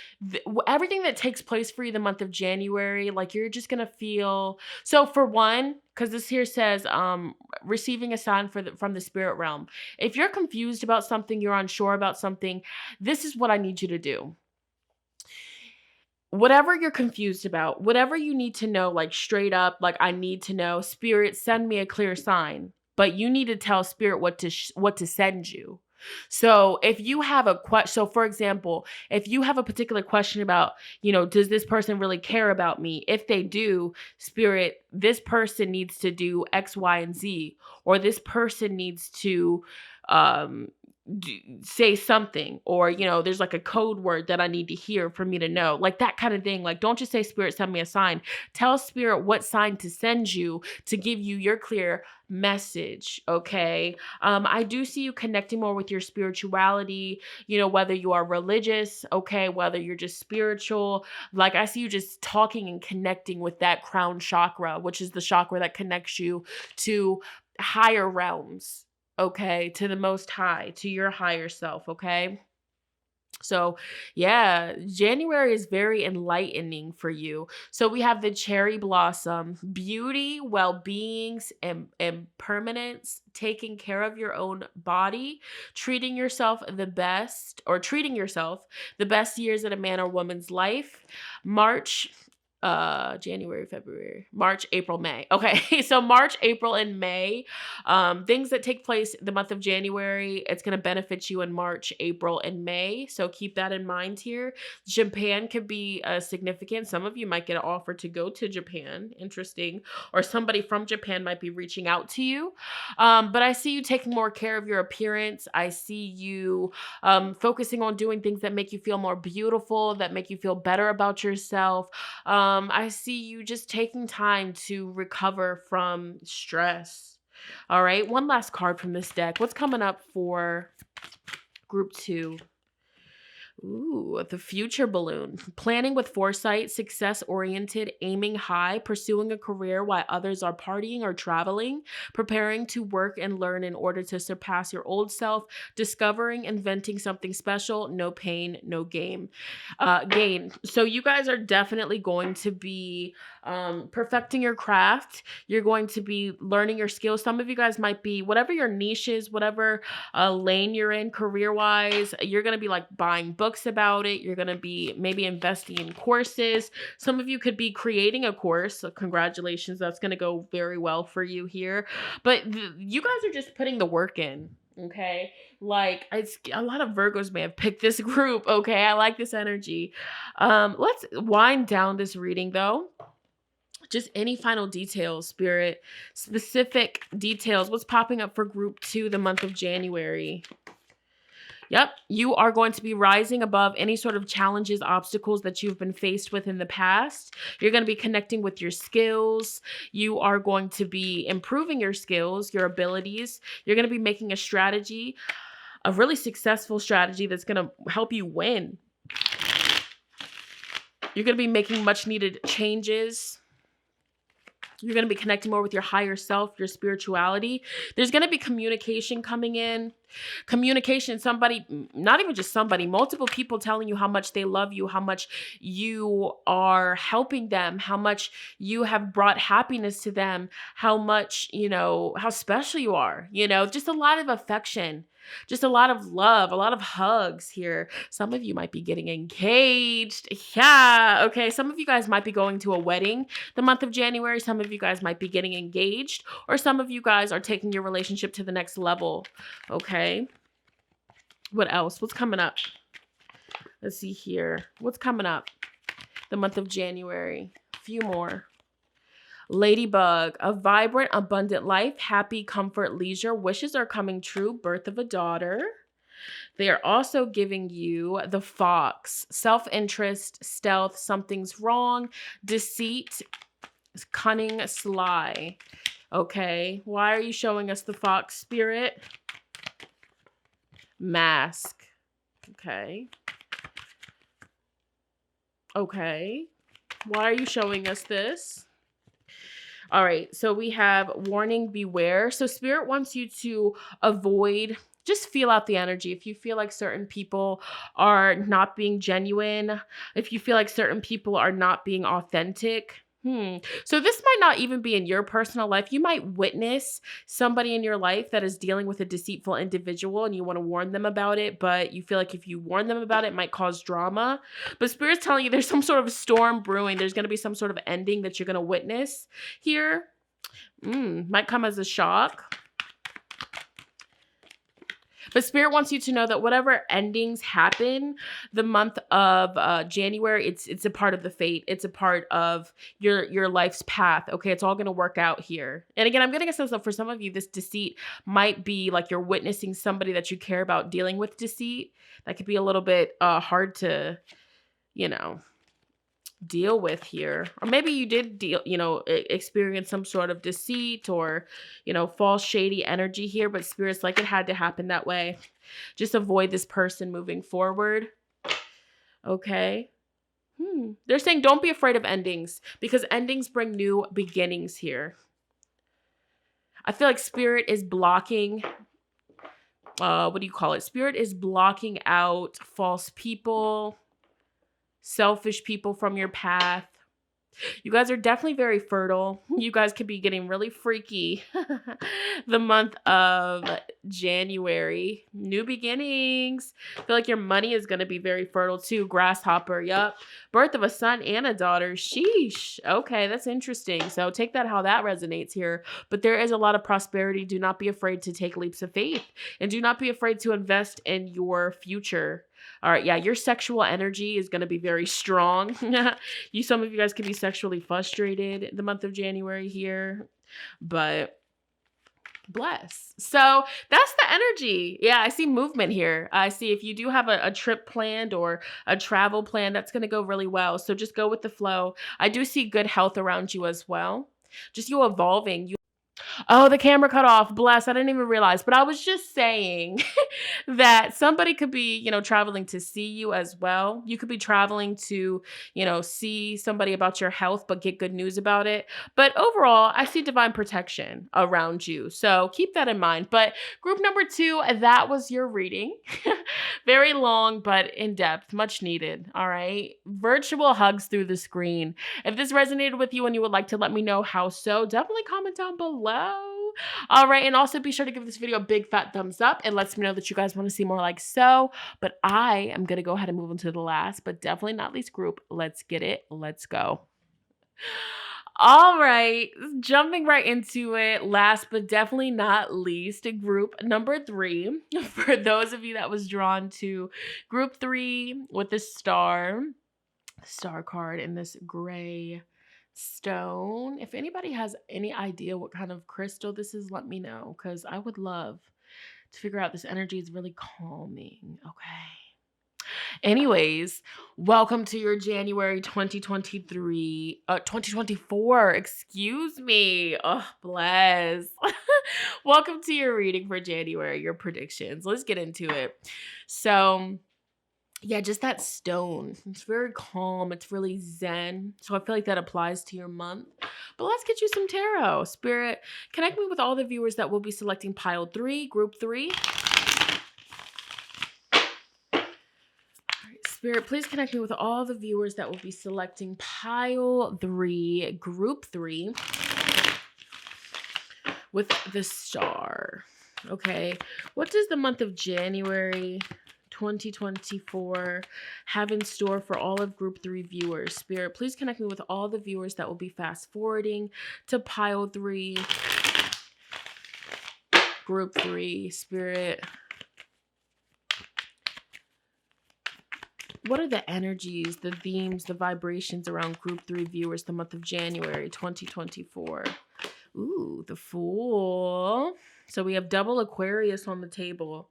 Speaker 1: everything that takes place for you the month of January, like, you're just going to feel, so for one, because this here says receiving a sign from the spirit realm. If you're confused about something, you're unsure about something, this is what I need you to do. Whatever you're confused about, whatever you need to know, like straight up, like, I need to know, Spirit, send me a clear sign. But you need to tell Spirit what to send you. So if you have a question, so for example, if you have a particular question about, does this person really care about me? If they do, Spirit, this person needs to do X, Y, and Z, or this person needs to, say something, or there's like a code word that I need to hear for me to know, like that kind of thing. Like, don't just say, Spirit, send me a sign. Tell Spirit what sign to send you to give you your clear message. Okay. I do see you connecting more with your spirituality, whether you are religious, okay, whether you're just spiritual. Like, I see you just talking and connecting with that crown chakra, which is the chakra that connects you to higher realms. Okay, to the Most High, to your higher self, okay? So, yeah, January is very enlightening for you. So we have the cherry blossom, beauty, well-beings, and permanence, taking care of your own body, treating yourself the best years in a man or woman's life. January, February, March, April, May. Okay. So March, April, and May, things that take place the month of January, it's going to benefit you in March, April, and May. So keep that in mind here. Japan could be significant. Some of you might get an offer to go to Japan. Interesting. Or somebody from Japan might be reaching out to you. But I see you taking more care of your appearance. I see you focusing on doing things that make you feel more beautiful, that make you feel better about yourself. I see you just taking time to recover from stress. All right, one last card from this deck. What's coming up for group 2? Ooh, the future balloon. Planning with foresight, success-oriented, aiming high, pursuing a career while others are partying or traveling, preparing to work and learn in order to surpass your old self, discovering, inventing something special, no pain, no gain. So you guys are definitely going to be perfecting your craft. You're going to be learning your skills. Some of you guys might be, whatever your niche is, whatever lane you're in career-wise, you're going to be like buying books about it. You're going to be maybe investing in courses. Some of you could be creating a course. So congratulations. That's going to go very well for you here. But you guys are just putting the work in. Okay. Like a lot of Virgos may have picked this group. Okay. I like this energy. Let's wind down this reading though. Just any final details, Spirit, specific details. What's popping up for group 2, the month of January? Yep, you are going to be rising above any sort of challenges, obstacles that you've been faced with in the past. You're going to be connecting with your skills. You are going to be improving your skills, your abilities. You're going to be making a strategy, a really successful strategy that's going to help you win. You're going to be making much needed changes. You're going to be connecting more with your higher self, your spirituality. There's going to be communication coming in. Communication, somebody, not even just somebody, multiple people telling you how much they love you, how much you are helping them, how much you have brought happiness to them, how much, how special you are, just a lot of affection. Just a lot of love, a lot of hugs here. Some of you might be getting engaged. Yeah. Okay. Some of you guys might be going to a wedding the month of January. Some of you guys might be getting engaged, or some of you guys are taking your relationship to the next level. Okay. What else? What's coming up? Let's see here. What's coming up? The month of January. A few more. Ladybug, a vibrant, abundant life, happy, comfort, leisure, wishes are coming true, birth of a daughter. They are also giving you the Fox, self-interest, stealth, something's wrong, deceit, cunning, sly. Okay, why are you showing us the Fox, Spirit? Mask. Okay. Okay. Why are you showing us this? All right, so we have warning, beware. So Spirit wants you to avoid, just feel out the energy. If you feel like certain people are not being genuine, if you feel like certain people are not being authentic. So this might not even be in your personal life. You might witness somebody in your life that is dealing with a deceitful individual and you want to warn them about it, but you feel like if you warn them about it, it might cause drama. But Spirit's telling you there's some sort of storm brewing. There's going to be some sort of ending that you're going to witness here. Might come as a shock. But Spirit wants you to know that whatever endings happen the month of January, it's a part of the fate. It's a part of your life's path. Okay, it's all going to work out here. And again, I'm getting a sense that for some of you, this deceit might be like you're witnessing somebody that you care about dealing with deceit. That could be a little bit hard to, deal with here. Or maybe you did experience some sort of deceit or, false shady energy here, but Spirit's like it had to happen that way. Just avoid this person moving forward. Okay. They're saying don't be afraid of endings because endings bring new beginnings here. I feel like Spirit is blocking, Spirit is blocking out false people, selfish people from your path. You guys are definitely very fertile. You guys could be getting really freaky the month of January. New beginnings. I feel like your money is going to be very fertile too. Grasshopper. Yup. Birth of a son and a daughter. Sheesh. Okay, that's interesting. So take that how that resonates here. But there is a lot of prosperity. Do not be afraid to take leaps of faith. And do not be afraid to invest in your future. All right, yeah, your sexual energy is going to be very strong. Some of you guys could be sexually frustrated the month of January here, but bless. So that's the energy. Yeah, I see movement here. I see if you do have a trip planned or a travel plan, that's going to go really well. So just go with the flow. I do see good health around you as well. Just you evolving. Oh, the camera cut off. Bless. I didn't even realize. But I was just saying that somebody could be, traveling to see you as well. You could be traveling to, see somebody about your health, but get good news about it. But overall, I see divine protection around you. So keep that in mind. But group number 2, that was your reading. Very long, but in depth, much needed. All right. Virtual hugs through the screen. If this resonated with you and you would like to let me know how so, definitely comment down below. All right. And also be sure to give this video a big fat thumbs up. It lets me know that you guys want to see more like so. But I am going to go ahead and move on to the last, but definitely not least group. Let's get it. Let's go. All right, jumping right into it. Last but definitely not least, group number 3. For those of you that was drawn to group 3 with the star card in this gray stone. If anybody has any idea what kind of crystal this is, let me know, because I would love to figure out. This energy is really calming. Okay. Anyways, welcome to your January 2024, excuse me. Oh, bless. Welcome to your reading for January, your predictions. Let's get into it. So, yeah, just that stone. It's very calm. It's really zen. So I feel like that applies to your month. But let's get you some tarot. Spirit, connect me with all the viewers that will be selecting pile 3, group 3. Spirit, please connect me with all the viewers that will be selecting pile 3, group 3, with the star. Okay, what does the month of January 2024 have in store for all of group 3 viewers? Spirit, please connect me with all the viewers that will be fast forwarding to pile 3, group 3. Spirit, what are the energies, the themes, the vibrations around group 3 viewers the month of January 2024? Ooh, the Fool. So we have double Aquarius on the table.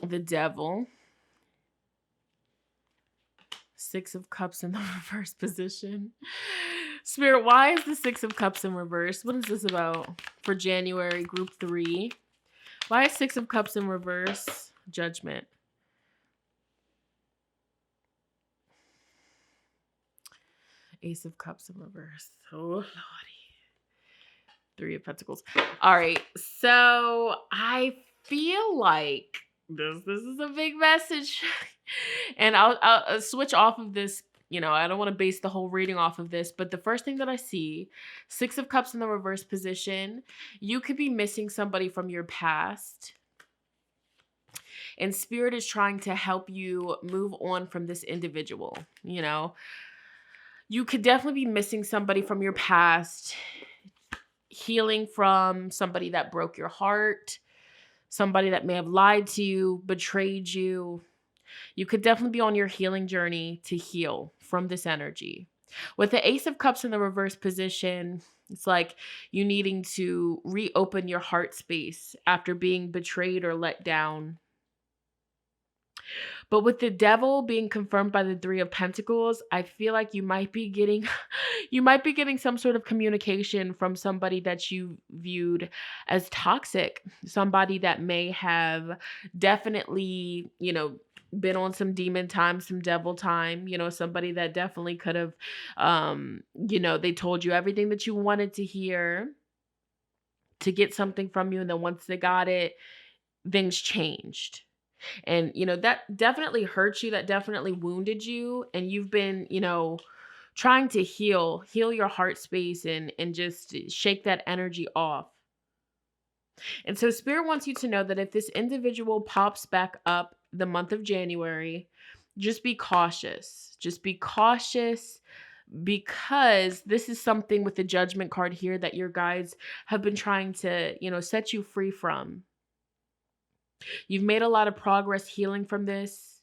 Speaker 1: The Devil. 6 of Cups in the reverse position. Spirit, why is the 6 of Cups in reverse? What is this about for January group 3? Why is 6 of Cups in reverse? Judgment. Ace of Cups in reverse. Oh, Lordy. 3 of Pentacles. All right. So I feel like this is a big message. And I'll switch off of this. I don't want to base the whole reading off of this, but the first thing that I see, 6 of Cups in the reverse position, you could be missing somebody from your past. And Spirit is trying to help you move on from this individual. You could definitely be missing somebody from your past, healing from somebody that broke your heart, somebody that may have lied to you, betrayed you. You could definitely be on your healing journey to heal from this energy. With the Ace of Cups in the reverse position, it's like you needing to reopen your heart space after being betrayed or let down. But with the Devil being confirmed by the 3 of Pentacles, I feel like you might be getting some sort of communication from somebody that you viewed as toxic, somebody that may have definitely, been on some demon time, some devil time, somebody that definitely could have, they told you everything that you wanted to hear to get something from you. And then once they got it, things changed. And, that definitely hurt you. That definitely wounded you. And you've been, trying to heal your heart space and just shake that energy off. And so Spirit wants you to know that if this individual pops back up the month of January, just be cautious. Just be cautious, because this is something with the Judgment card here that your guides have been trying to, set you free from. You've made a lot of progress healing from this.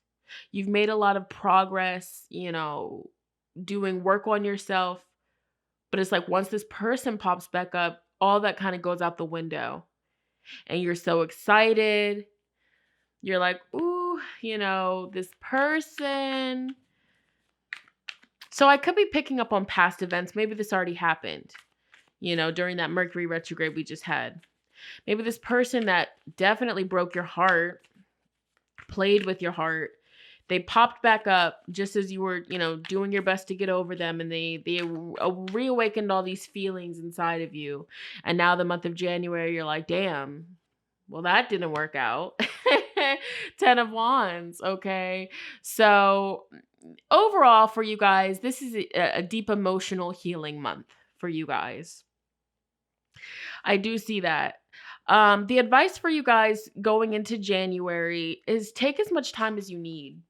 Speaker 1: You've made a lot of progress, doing work on yourself. But it's like once this person pops back up, all that kind of goes out the window. And you're so excited. You're like, ooh, this person So I could be picking up on past events. Maybe this already happened, during that Mercury retrograde we just had. Maybe this person that definitely broke your heart, played with your heart, they popped back up just as you were, doing your best to get over them, and they reawakened all these feelings inside of you. And now the month of January, you're like, damn, well, that didn't work out. 10 of Wands, okay? So overall for you guys, this is a deep emotional healing month for you guys. I do see that. The advice for you guys going into January is take as much time as you need.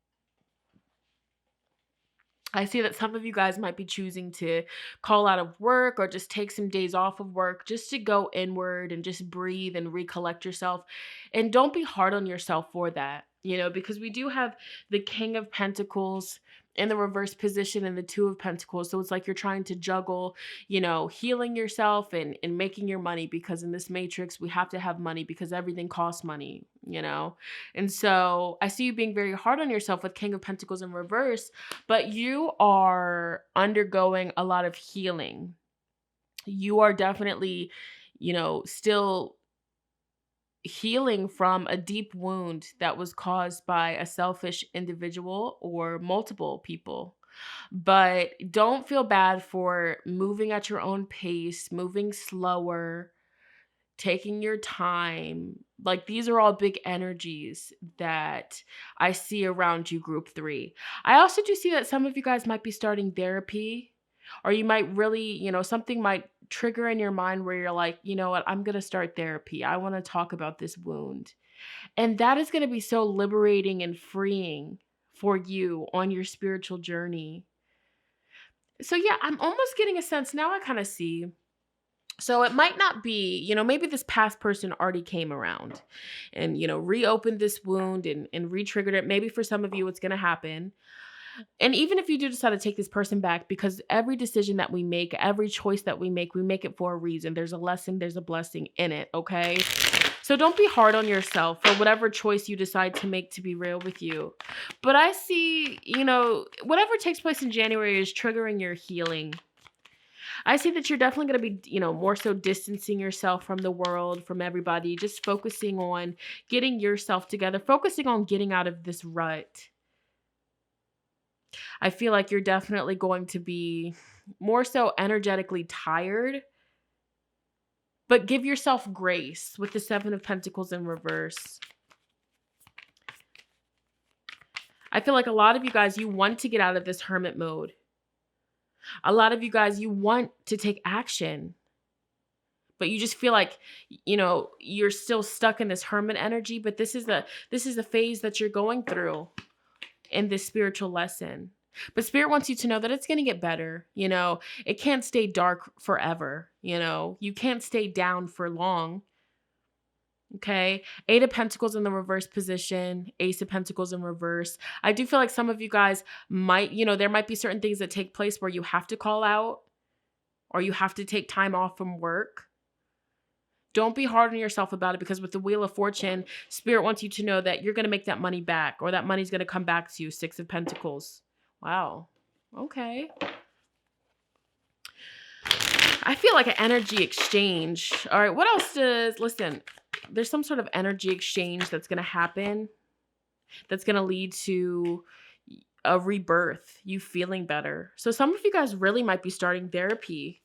Speaker 1: I see that some of you guys might be choosing to call out of work or just take some days off of work just to go inward and just breathe and recollect yourself. And don't be hard on yourself for that, because we do have the King of Pentacles in the reverse position and the Two of Pentacles. So it's like you're trying to juggle, healing yourself and making your money, because in this matrix, we have to have money because everything costs money, And so I see you being very hard on yourself with King of Pentacles in reverse, but you are undergoing a lot of healing. You are definitely, still healing from a deep wound that was caused by a selfish individual or multiple people. But don't feel bad for moving at your own pace, moving slower, taking your time. Like, these are all big energies that I see around you, group 3. I also do see that some of you guys might be starting therapy, or you might really, something might trigger in your mind where you're like, you know what, I'm going to start therapy. I want to talk about this wound. And that is going to be so liberating and freeing for you on your spiritual journey. So yeah, I'm almost getting a sense now. I kind of see. So it might not be, maybe this past person already came around and, reopened this wound and re-triggered it. Maybe for some of you, it's going to happen. And even if you do decide to take this person back, because every decision that we make, every choice that we make it for a reason. There's a lesson, there's a blessing in it, okay? So don't be hard on yourself for whatever choice you decide to make, to be real with you. But I see, whatever takes place in January is triggering your healing. I see that you're definitely going to be, more so distancing yourself from the world, from everybody, just focusing on getting yourself together, focusing on getting out of this rut. I feel like you're definitely going to be more so energetically tired, but give yourself grace with the 7 of Pentacles in reverse. I feel like a lot of you guys, you want to get out of this hermit mode. A lot of you guys, you want to take action, but you just feel like, you're still stuck in this hermit energy. But this is the phase that you're going through in this spiritual lesson. But Spirit wants you to know that it's going to get better. It can't stay dark forever. You can't stay down for long. Okay. 8 of Pentacles in the reverse position, Ace of Pentacles in reverse. I do feel like some of you guys might, there might be certain things that take place where you have to call out or you have to take time off from work. Don't be hard on yourself about it, because with the Wheel of Fortune, Spirit wants you to know that you're going to make that money back, or that money's going to come back to you. 6 of Pentacles. Wow. Okay. I feel like an energy exchange. All right. What else listen, there's some sort of energy exchange that's going to happen that's going to lead to a rebirth, you feeling better. So some of you guys really might be starting therapy.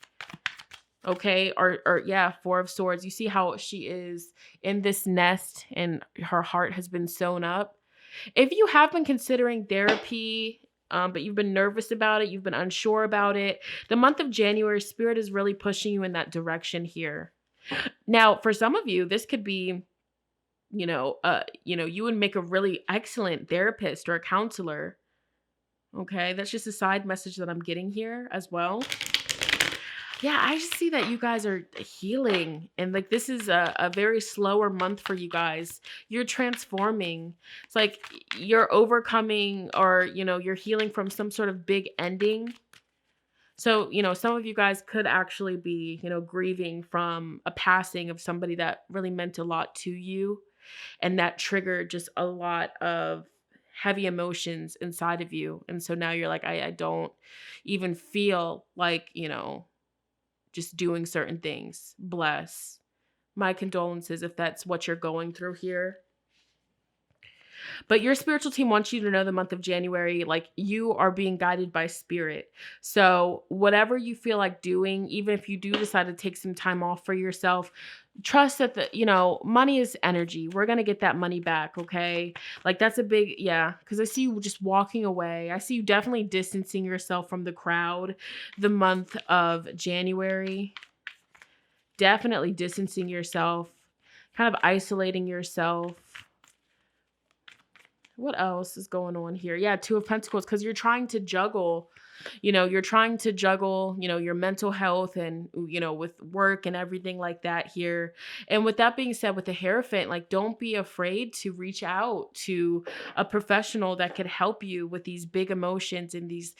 Speaker 1: Okay. Or yeah, 4 of Swords. You see how she is in this nest and her heart has been sewn up. If you have been considering therapy, but you've been nervous about it, you've been unsure about it, the month of January, Spirit is really pushing you in that direction here. Now, for some of you, this could be, you would make a really excellent therapist or a counselor. Okay, that's just a side message that I'm getting here as well. Yeah, I just see that you guys are healing, and like this is a very slower month for you guys. You're transforming. It's like you're overcoming, or you're healing from some sort of big ending. So, some of you guys could actually be, grieving from a passing of somebody that really meant a lot to you, and that triggered just a lot of heavy emotions inside of you. And so now you're like, I don't even feel like, just doing certain things. Bless. My condolences if that's what you're going through here. But your spiritual team wants you to know the month of January, like you are being guided by spirit. So whatever you feel like doing, even if you do decide to take some time off for yourself, trust that money is energy. We're going to get that money back. Okay. Like that's a big, yeah. Cause I see you just walking away. I see you definitely distancing yourself from the crowd the month of January. Definitely distancing yourself, kind of isolating yourself. What else is going on here? Yeah, Two of Pentacles, because you're trying to juggle, your mental health and, with work and everything like that here. And with that being said, with the Hierophant, like, don't be afraid to reach out to a professional that could help you with these big emotions and these,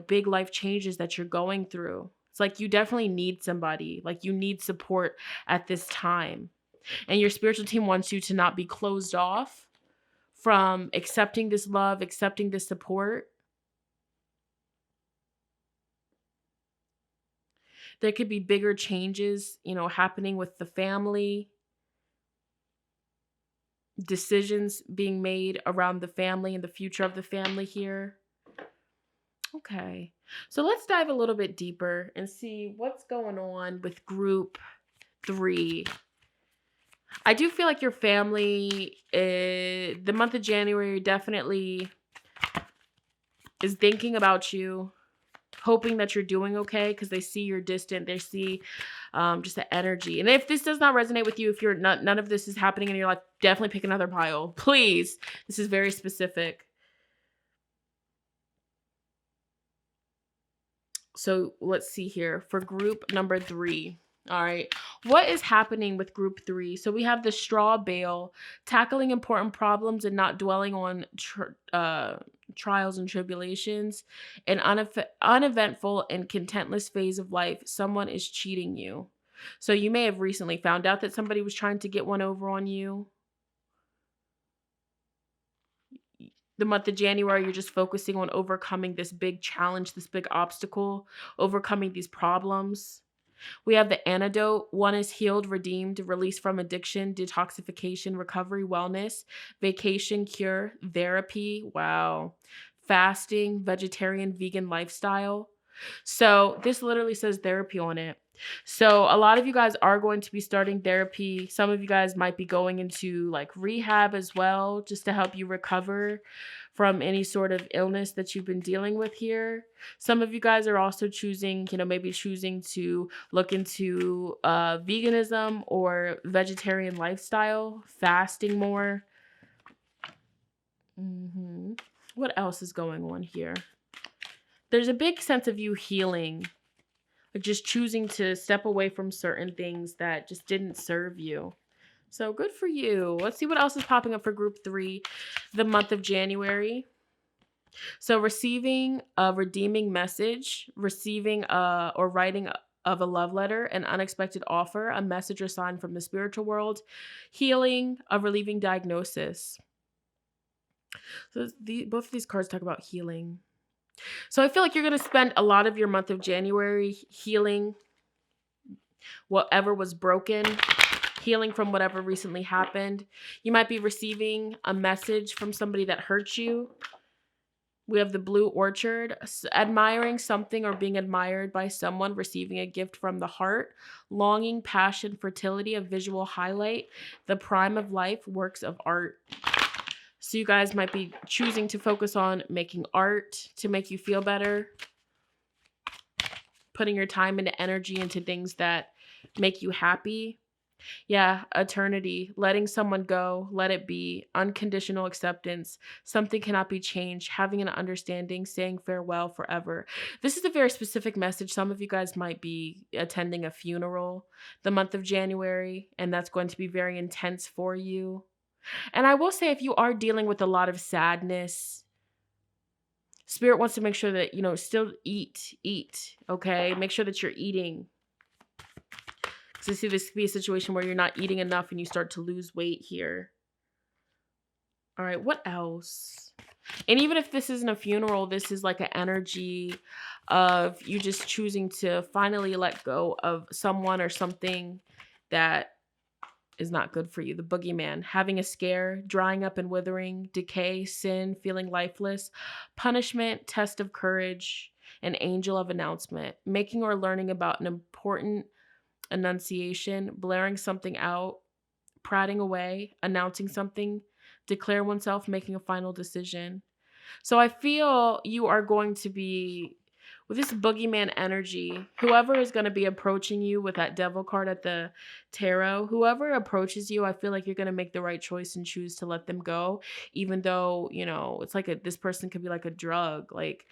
Speaker 1: big life changes that you're going through. It's like you definitely need somebody, like you need support at this time. And your spiritual team wants you to not be closed off from accepting this love, accepting this support. There could be bigger changes, happening with the family. Decisions being made around the family and the future of the family here. Okay. So let's dive a little bit deeper and see what's going on with group 3. I do feel like your family, the month of January definitely is thinking about you, hoping that you're doing okay because they see you're distant. They see just the energy. And if this does not resonate with you, if you're not, none of this is happening in your life, definitely pick another pile. Please. This is very specific. So let's see here for group number 3. All right. What is happening with group 3? So we have the straw bale, tackling important problems and not dwelling on trials and tribulations. An uneventful and contentless phase of life. Someone is cheating you. So you may have recently found out that somebody was trying to get one over on you. The month of January, you're just focusing on overcoming this big challenge, this big obstacle, overcoming these problems. We have the antidote. One is healed, redeemed, released from addiction, detoxification, recovery, wellness, vacation, cure, therapy. Wow. Fasting, vegetarian, vegan lifestyle. So this literally says therapy on it. So a lot of you guys are going to be starting therapy. Some of you guys might be going into like rehab as well, just to help you recover from any sort of illness that you've been dealing with here. Some of you guys are also choosing to look into veganism or vegetarian lifestyle, fasting more. What else is going on here? There's a big sense of you healing, like just choosing to step away from certain things that just didn't serve you. So good for you. Let's see what else is popping up for group 3, the month of January. So receiving a redeeming message, receiving or writing of a love letter, an unexpected offer, a message or sign from the spiritual world, healing, a relieving diagnosis. So both of these cards talk about healing. So I feel like you're going to spend a lot of your month of January healing whatever was broken, healing from whatever recently happened. You might be receiving a message from somebody that hurt you. We have the blue orchard, admiring something or being admired by someone, receiving a gift from the heart, longing, passion, fertility, a visual highlight, the prime of life, works of art. So you guys might be choosing to focus on making art to make you feel better, putting your time and energy into things that make you happy. Yeah, eternity, letting someone go, let it be, unconditional acceptance, something cannot be changed, having an understanding, saying farewell forever. This is a very specific message. Some of you guys might be attending a funeral the month of January, and that's going to be very intense for you. And I will say, if you are dealing with a lot of sadness, Spirit wants to make sure that, still eat, okay? Make sure that you're eating. Because I see this could be a situation where you're not eating enough and you start to lose weight here. All right, what else? And even if this isn't a funeral, this is like an energy of you just choosing to finally let go of someone or something that is not good for you. The boogeyman, having a scare, drying up and withering, decay, sin, feeling lifeless, punishment, test of courage, an angel of announcement, making or learning about an important annunciation, blaring something out, prating away, announcing something, declare oneself, making a final decision. So I feel you are going to be, with this boogeyman energy, whoever is going to be approaching you with that devil card at the tarot, whoever approaches you, I feel like you're going to make the right choice and choose to let them go, even though, you know, it's like this person could be like a drug, like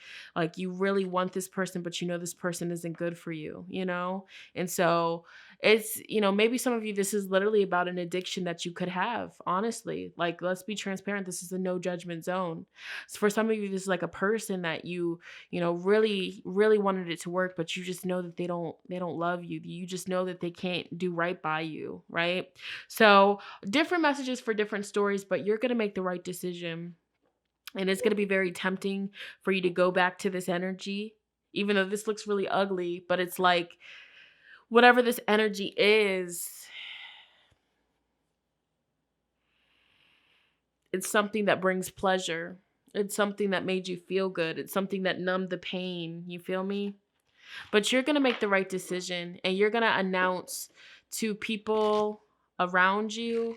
Speaker 1: you really want this person, but you know this person isn't good for you, you know? And so it's, you know, maybe some of you, this is literally about an addiction that you could have, honestly. Like, let's be transparent. This is a no judgment zone. So for some of you, this is like a person that you know, really, really wanted it to work, but you just know that they don't love you. You just know that they can't do right by you, right? So different messages for different stories, but you're going to make the right decision. And it's going to be very tempting for you to go back to this energy, even though this looks really ugly, but it's like, whatever this energy is, it's something that brings pleasure. It's something that made you feel good. It's something that numbed the pain. You feel me? But you're going to make the right decision, and you're going to announce to people around you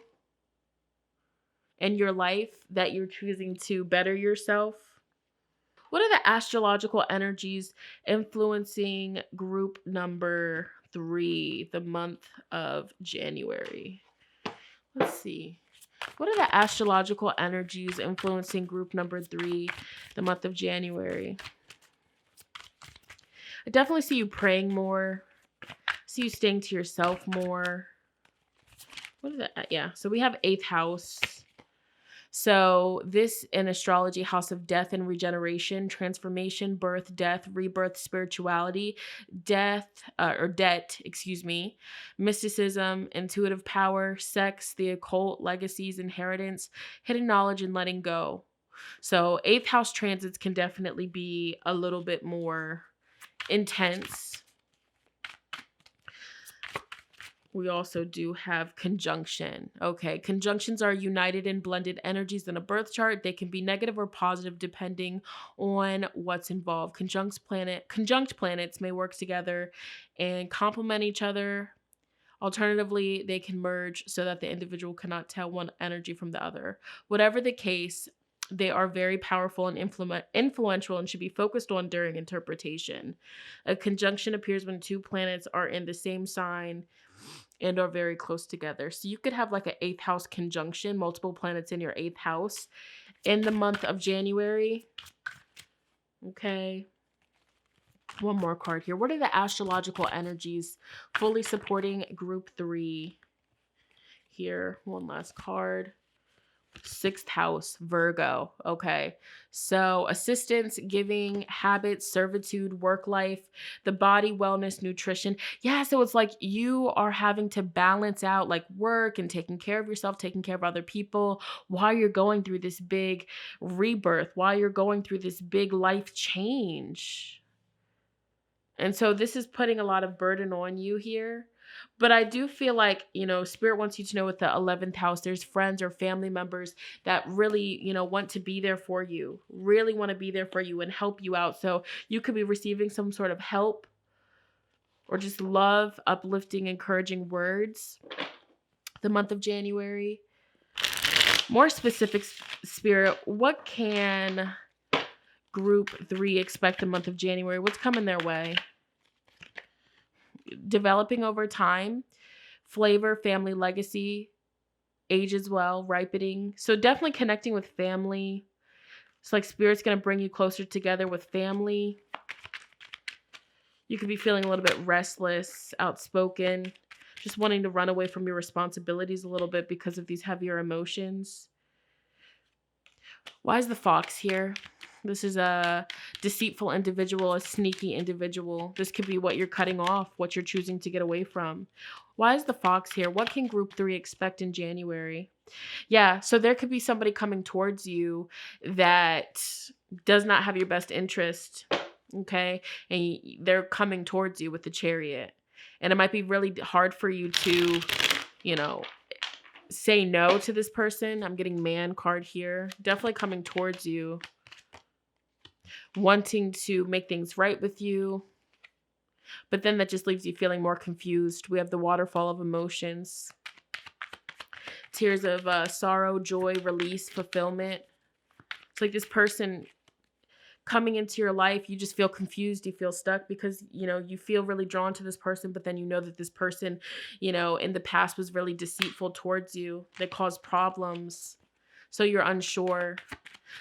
Speaker 1: and your life that you're choosing to better yourself. What are the astrological energies influencing group number 3, the month of January? Let's see. What are the astrological energies influencing group number 3, the month of January? I definitely see you praying more. I see you staying to yourself more. What is that? Yeah. So we have 8th house. So this in astrology, house of death and regeneration, transformation, birth, death, rebirth, spirituality, debt, mysticism, intuitive power, sex, the occult, legacies, inheritance, hidden knowledge, and letting go. So 8th house transits can definitely be a little bit more intense. We also do have conjunction. Okay, conjunctions are united and blended energies in a birth chart. They can be negative or positive depending on what's involved. Conjunct planets may work together and complement each other. Alternatively, they can merge so that the individual cannot tell one energy from the other. Whatever the case, they are very powerful and influential and should be focused on during interpretation. A conjunction appears when 2 planets are in the same sign and are very close together. So you could have like an 8th house conjunction, multiple planets in your 8th house in the month of January. Okay. One more card here. What are the astrological energies fully supporting group 3? Here, one last card. 6th house, Virgo. Okay. So assistance, giving, habits, servitude, work life, the body, wellness, nutrition. Yeah. So it's like you are having to balance out like work and taking care of yourself, taking care of other people while you're going through this big rebirth, while you're going through this big life change. And so this is putting a lot of burden on you here. But I do feel like, you know, Spirit wants you to know with the 11th house, there's friends or family members that really, you know, want to be there for you, really want to be there for you and help you out. So you could be receiving some sort of help or just love, uplifting, encouraging words the month of January. More specific, Spirit, what can group 3 expect the month of January? What's coming their way? Developing over time, flavor, family, legacy, age as well, ripening. So definitely connecting with family. It's like Spirit's going to bring you closer together with family. You could be feeling a little bit restless, outspoken, just wanting to run away from your responsibilities a little bit because of these heavier emotions. Why is the fox here? This is a deceitful individual, a sneaky individual. This could be what you're cutting off, what you're choosing to get away from. Why is the fox here? What can group 3 expect in January? Yeah, so there could be somebody coming towards you that does not have your best interest, okay? And they're coming towards you with the Chariot. And it might be really hard for you to, you know, say no to this person. I'm getting Man card here. Definitely coming towards you, wanting to make things right with you. But then that just leaves you feeling more confused. We have the Waterfall of Emotions. Tears of sorrow, joy, release, fulfillment. It's like this person coming into your life, you just feel confused, you feel stuck because, you feel really drawn to this person, but then you know that this person, in the past was really deceitful towards you, that caused problems. So you're unsure.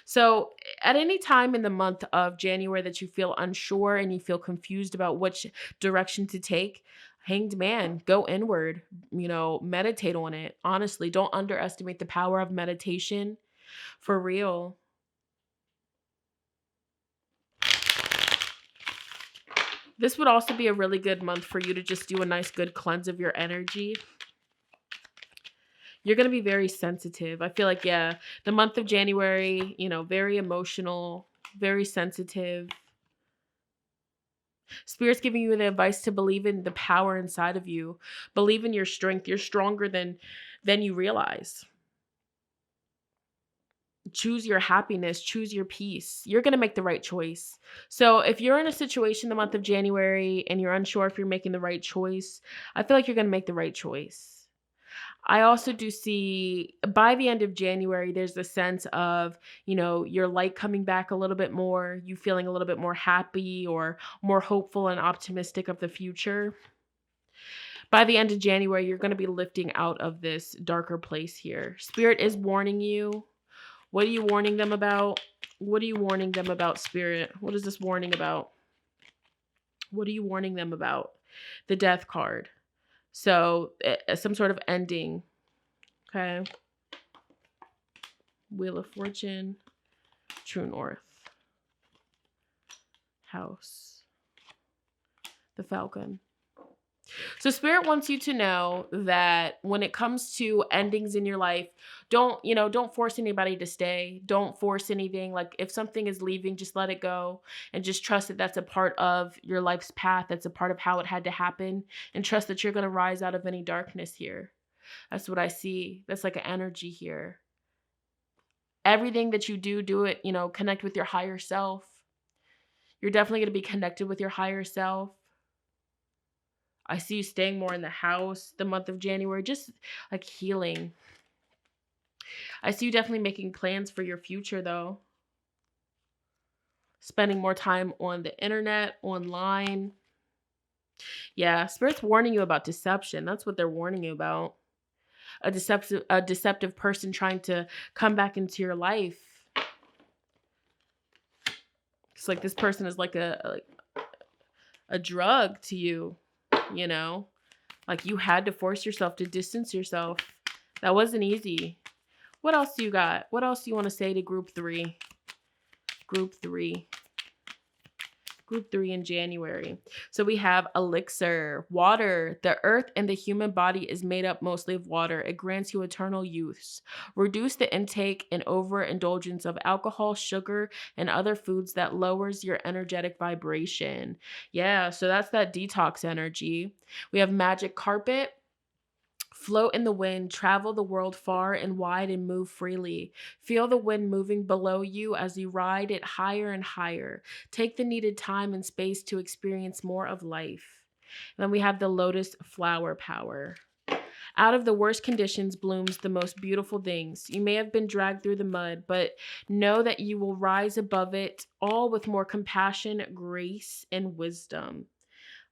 Speaker 1: So at any time in the month of January that you feel unsure and you feel confused about which direction to take, Hanged Man, go inward, meditate on it. Honestly, don't underestimate the power of meditation, for real. This would also be a really good month for you to just do a nice good cleanse of your energy. You're going to be very sensitive. I feel like, the month of January, very emotional, very sensitive. Spirit's giving you the advice to believe in the power inside of you. Believe in your strength. You're stronger than you realize. Choose your happiness. Choose your peace. You're going to make the right choice. So if you're in a situation the month of January and you're unsure if you're making the right choice, I feel like you're going to make the right choice. I also do see by the end of January, there's a sense of, your light coming back a little bit more, you feeling a little bit more happy or more hopeful and optimistic of the future. By the end of January, you're going to be lifting out of this darker place here. Spirit is warning you. What are you warning them about? What are you warning them about, Spirit? What is this warning about? What are you warning them about? The Death card. So some sort of ending. Okay. Wheel of Fortune. True North. House. The Falcon. So Spirit wants you to know that when it comes to endings in your life, don't force anybody to stay. Don't force anything. Like if something is leaving, just let it go and just trust that that's a part of your life's path. That's a part of how it had to happen, and trust that you're going to rise out of any darkness here. That's what I see. That's like an energy here. Everything that you do it, connect with your higher self. You're definitely going to be connected with your higher self. I see you staying more in the house the month of January, just like healing. I see you definitely making plans for your future, though. Spending more time on the internet, online. Yeah, Spirit's warning you about deception. That's what they're warning you about. A deceptive person trying to come back into your life. It's like this person is like a drug to you. Like you had to force yourself to distance yourself. That wasn't easy. What else do you got? What else do you want to say to group 3? Group 3 in January. So we have elixir, water. The earth and the human body is made up mostly of water. It grants you eternal youth. Reduce the intake and overindulgence of alcohol, sugar, and other foods that lowers your energetic vibration. Yeah, so that's that detox energy. We have magic carpet. Float in the wind, travel the world far and wide and move freely. Feel the wind moving below you as you ride it higher and higher. Take the needed time and space to experience more of life. And then we have the lotus flower power. Out of the worst conditions blooms the most beautiful things. You may have been dragged through the mud, but know that you will rise above it, all with more compassion, grace, and wisdom.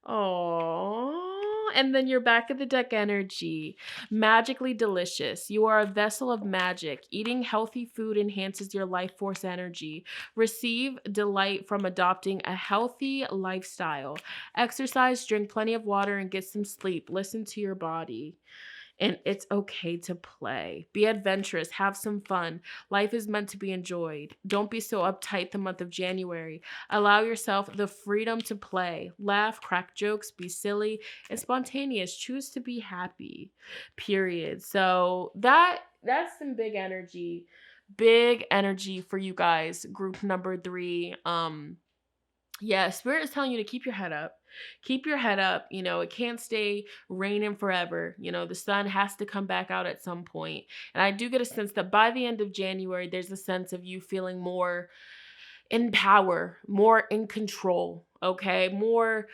Speaker 1: Oh, and then you're back at the deck energy. Magically delicious. You are a vessel of magic. Eating healthy food enhances your life force energy. Receive delight from adopting a healthy lifestyle. Exercise, drink plenty of water, and get some sleep. Listen to your body. And it's okay to play. Be adventurous. Have some fun. Life is meant to be enjoyed. Don't be so uptight the month of January. Allow yourself the freedom to play. Laugh, crack jokes, be silly, and spontaneous. Choose to be happy. Period. So that that's some big energy. Big energy for you guys. Group number 3. Yeah, Spirit is telling you to keep your head up. Keep your head up. You know, it can't stay raining forever. You know, the sun has to come back out at some point. And I do get a sense that by the end of January, there's a sense of you feeling more in power, more in control, okay? More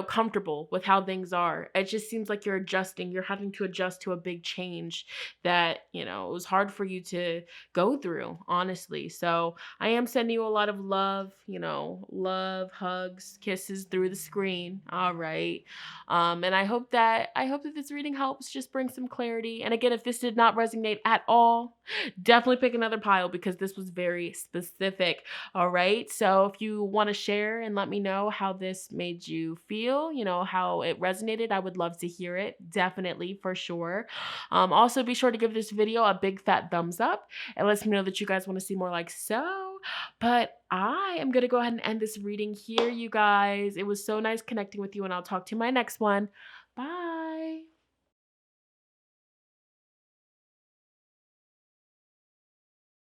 Speaker 1: comfortable with how things are. It just seems like you're adjusting. You're having to adjust to a big change that, it was hard for you to go through, honestly. So I am sending you a lot of love, love, hugs, kisses through the screen. All right. And I hope that this reading helps just bring some clarity. And again, if this did not resonate at all, definitely pick another pile because this was very specific. All right. So if you want to share and let me know how this made you feel, how it resonated, I would love to hear it. Definitely, for sure. Also, be sure to give this video a big fat thumbs up. It lets me know that you guys want to see more like so. But I am going to go ahead and end this reading here, you guys. It was so nice connecting with you, and I'll talk to you in my next one. Bye.